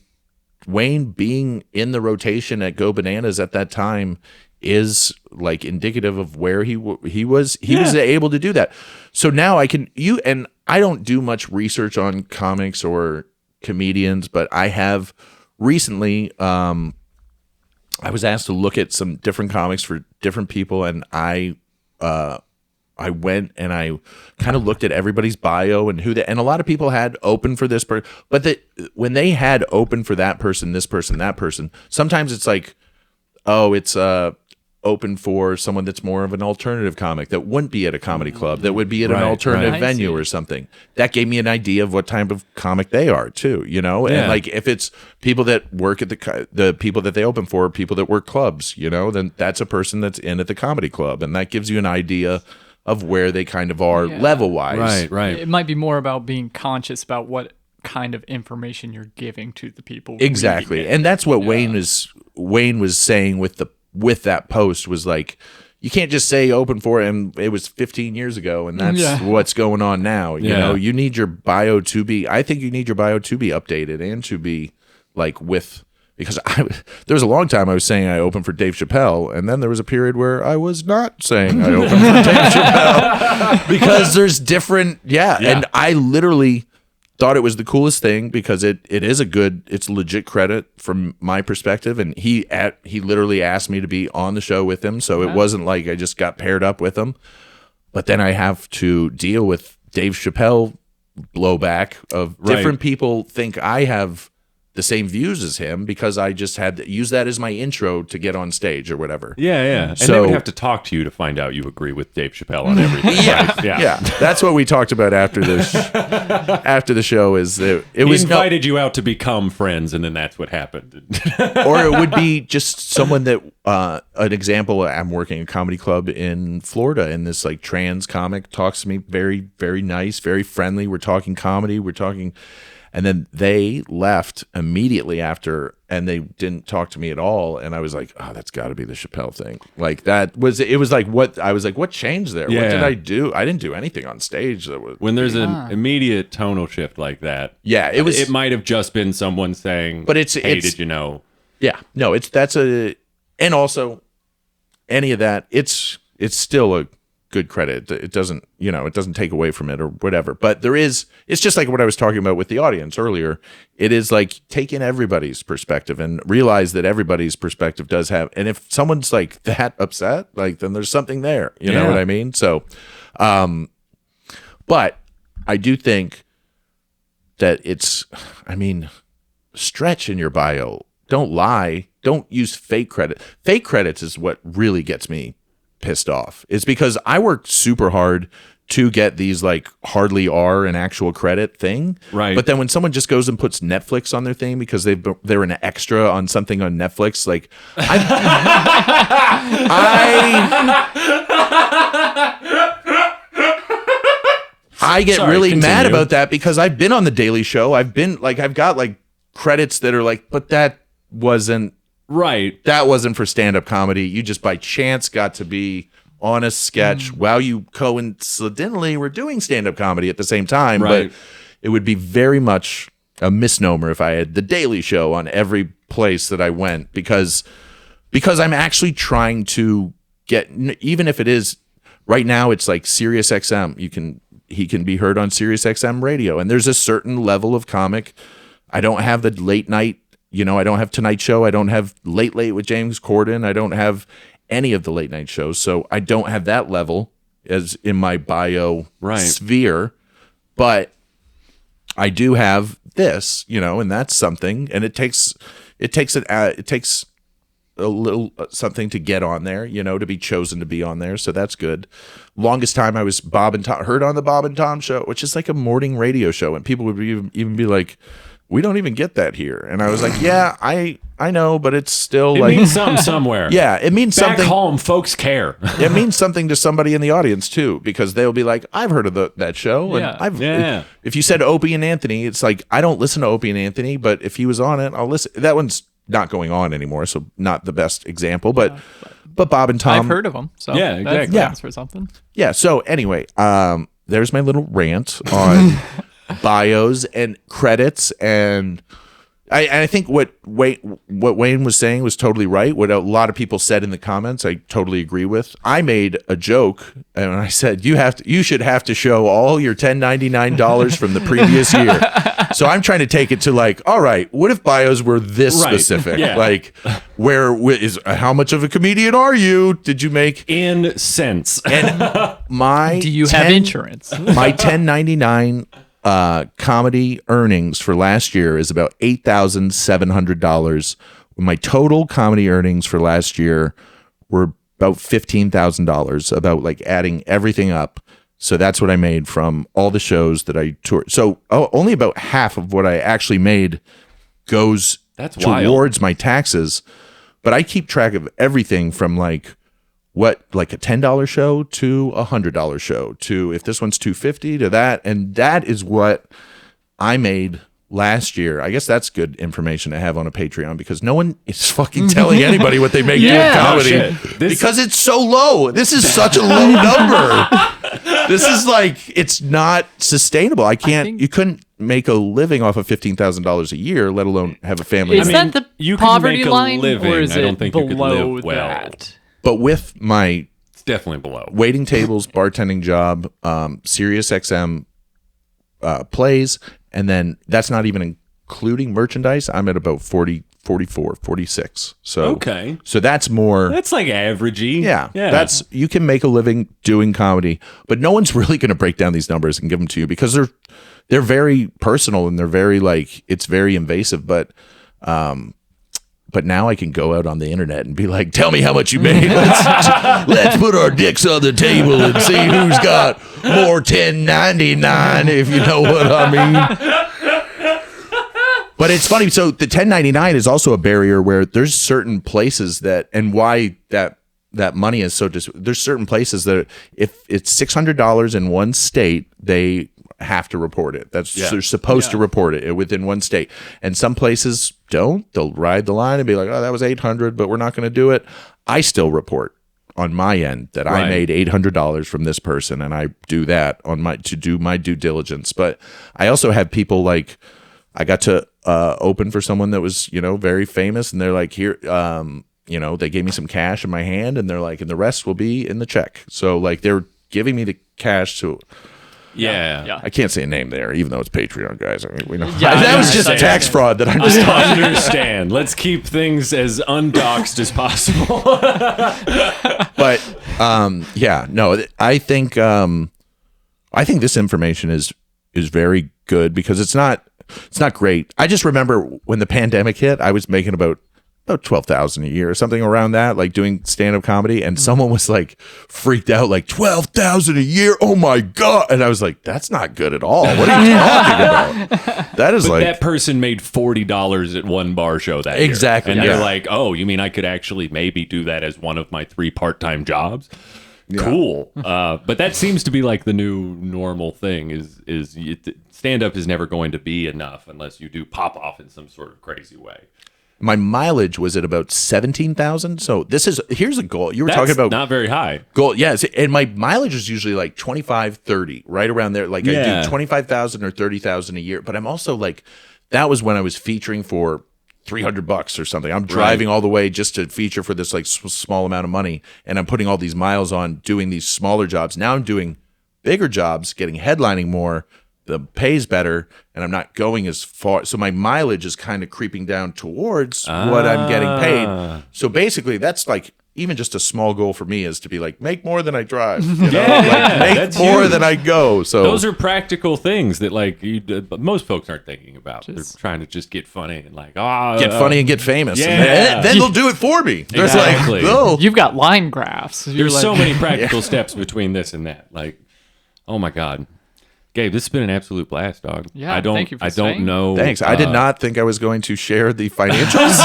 Wayne being in the rotation at Go Bananas at that time is like indicative of where he was able to do that. So now I don't do much research on comics or comedians, but I have recently I was asked to look at some different comics for different people, and I went and I kind of looked at everybody's bio and and a lot of people had open for this person, but when they had open for that person, this person, that person, sometimes it's like, oh, it's open for someone that's more of an alternative comic that wouldn't be at a comedy club, that would be at an Right, alternative right. venue I see. or something. That gave me an idea of what type of comic they are too, you know? Yeah. And like if it's people that work at the people that they open for, people that work clubs, you know, then that's a person that's in at the comedy club, and that gives you an idea of where they kind of are Yeah. level wise. Right. Right. It might be more about being conscious about what kind of information you're giving to the people. Exactly. reading it. And that's what Wayne was saying with that post, was like, you can't just say open for it, and it was 15 years ago, and that's Yeah. what's going on now. You Yeah. know, you need your bio to be, I think you need your bio to be updated and to be like because there was a long time I was saying I opened for Dave Chappelle, and then there was a period where I was not saying I opened for Dave Chappelle because there's different, Yeah. and I literally thought it was the coolest thing because it's legit credit from my perspective, and he literally asked me to be on the show with him, so it wasn't like I just got paired up with him. But then I have to deal with Dave Chappelle blowback of Right. different people think I have the same views as him because I just had to use that as my intro to get on stage or whatever. Yeah. Yeah. And they So- would have to talk to you to find out you agree with Dave Chappelle on everything. right? Yeah, that's what we talked about after the show. Is it He was invited you out to become friends, and then that's what happened. or it would be just someone that an example. I'm working a comedy club in Florida, and this like trans comic talks to me very, very nice, very friendly. We're talking comedy, and then they left immediately after, and they didn't talk to me at all. And I was like, oh, that's got to be the Chappelle thing. Like it was like what I was like, what changed there? What Yeah. did I do? I didn't do anything on stage that was. When there's an immediate tonal shift like that, Yeah, it was. it might have just been someone saying, But it's- hey, it's- did you know? Yeah, no, and also any of that, it's still a good credit. It doesn't take away from it or whatever. But it's just like what I was talking about with the audience earlier. It is like take in everybody's perspective and realize that everybody's perspective does have, and if someone's like that upset, like then there's something there. You know Yeah. what I mean? So, but I do think that stretch in your bio. Don't lie. Don't use fake credit. Fake credits is what really gets me pissed off. It's because I worked super hard to get these like hardly are an actual credit thing. Right. But then when someone just goes and puts Netflix on their thing because they're an extra on something on Netflix, like I get Sorry, really mad continue. about that because I've been on the Daily Show. I've got like credits that are like, but that wasn't for stand-up comedy. You just by chance got to be on a sketch while you coincidentally were doing stand-up comedy at the same time. Right. But it would be very much a misnomer if I had the Daily Show on every place that I went because I'm actually trying to get, even if it is right now, it's like Sirius XM. He can be heard on Sirius XM radio, and there's a certain level of comic. I don't have the late night, I don't have Tonight Show. I don't have Late with James Corden. I don't have any of the late night shows. So I don't have that level as in my bio sphere, but I do have this, and that's something, and it takes a little something to get on there, to be chosen to be on there. So that's good. Longest time I was Bob and Tom, heard on the Bob and Tom show, which is like a morning radio show. And people would even be like, we don't even get that here. And I was like, yeah, I know, but it's still It means something somewhere. Yeah, it means Back something. home, folks care. It means something to somebody in the audience too, because they'll be like, I've heard of that show. And if you said Opie and Anthony, it's like, I don't listen to Opie and Anthony, but if he was on it, I'll listen. That one's not going on anymore, so not the best example, but Bob and Tom. I've heard of them. So Yeah, exactly. That's for something. Yeah. So anyway, there's my little rant on bios and credits, and I think what Wayne was saying was totally right. What a lot of people said in the comments, I totally agree with. I made a joke, and I said you should have to show all your $10.99 from the previous year. So I'm trying to take it to like, all right, what if bios were this specific? Yeah. Like, how much of a comedian are you? Did you make In sense. And Do you have insurance? My 1099 comedy earnings for last year is about $8,700. My total comedy earnings for last year were about $15,000, about like adding everything up. So that's what I made from all the shows that I toured. So only about half of what I actually made goes towards my taxes. But I keep track of everything from like a $10 show to a $100 show to if this one's $250 to that. And that is what I made last year. I guess that's good information to have on a Patreon because no one is fucking telling anybody what they make doing comedy because it's so low. This is such a low number. This is like, it's not sustainable. You couldn't make a living off of $15,000 a year, let alone have a family. Is that the you can poverty make a line, living. or is I don't it think you could below live well. that? But with my It's definitely below. waiting tables, bartending job, Sirius XM plays, and then that's not even including merchandise. I'm at about 40, 44, 46. So Okay. So that's more. That's like averagey. Yeah, that's you can make a living doing comedy, but no one's really going to break down these numbers and give them to you because they're very personal and they're very like it's very invasive. But now I can go out on the internet and be like, "Tell me how much you made. Let's put our dicks on the table and see who's got more 1099, if you know what I mean." But it's funny. So the 1099 is also a barrier where there's certain places that, and why that money is so there's certain places that if it's $600 in one state, they have to report it. They're supposed to report it within one state. And some places don't. They'll ride the line and be like, "Oh, that was $800, but we're not going to do it." I still report on my end that I made $800 from this person, and I do that to do my due diligence. But I also have people like I got to open for someone that was, very famous, and they're like, here, they gave me some cash in my hand, and they're like, and the rest will be in the check. So like they're giving me the cash to. Yeah. I can't say a name there, even though it's Patreon, guys. I mean, we know. Yeah, that was just tax fraud that I'm just talking. Understand. Let's keep things as undoxed as possible. But I think this information is very good because it's not great. I just remember when the pandemic hit, I was making about $12,000 a year or something around that, like doing stand-up comedy, and someone was like freaked out, like $12,000 a year, oh my god. And I was like, that's not good at all. What are you talking about? That is that person made $40 at one bar show that year. Exactly. And Yeah. they're like, oh, you mean I could actually maybe do that as one of my 3 part-time jobs? cool. But that seems to be like the new normal thing. Is stand up is never going to be enough unless you do pop off in some sort of crazy way. My mileage was at about 17,000. So here's a goal. You were talking about not very high. goal. Yes. And my mileage is usually like 25, 30, right around there. Like I do 25,000 or 30,000 a year. But I'm also like, that was when I was featuring for $300 or something. I'm driving all the way just to feature for this like small amount of money. And I'm putting all these miles on doing these smaller jobs. Now I'm doing bigger jobs, getting headlining more. The pay's better, and I'm not going as far. So my mileage is kind of creeping down towards what I'm getting paid. So basically, that's like even just a small goal for me is to be like, make more than I drive. You know? Like, make more huge. than I go. So those are practical things that like most folks aren't thinking about. They're trying to just get funny and like get funny and get famous. Yeah. And then they'll do it for me. There's Exactly. like, oh. You've got line graphs. There's so many practical steps between this and that. Like, oh my God. Gabe, this has been an absolute blast, dog. Yeah, I don't, thank you for I don't staying. know. Thanks. I did not think I was going to share the financials.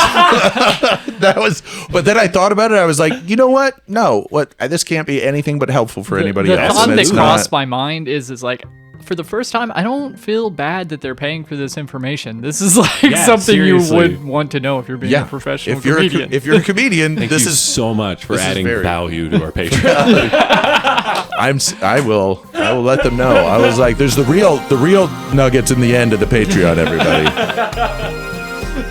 But then I thought about it. I was like, you know what? No, this can't be anything but helpful for anybody The else. thought And that it's crossed not. my mind is like, for the first time, I don't feel bad that they're paying for this information. This is like something seriously. you would want to know if you're being a professional comedian. If you're a comedian, Thank this you is so much for this is adding very- value to our Patreon. I will let them know. I was like, there's the real nuggets in the end of the Patreon, everybody.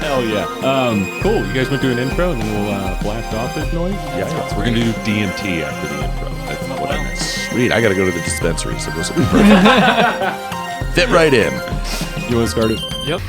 Hell yeah. Cool. You guys want to do an intro and then we'll blast off this noise? Yeah. We're going to do DMT after the intro. That's what I meant. Sweet. I got to go to the dispensary, so this will be perfect. Fit right in. You want to start it? Yep.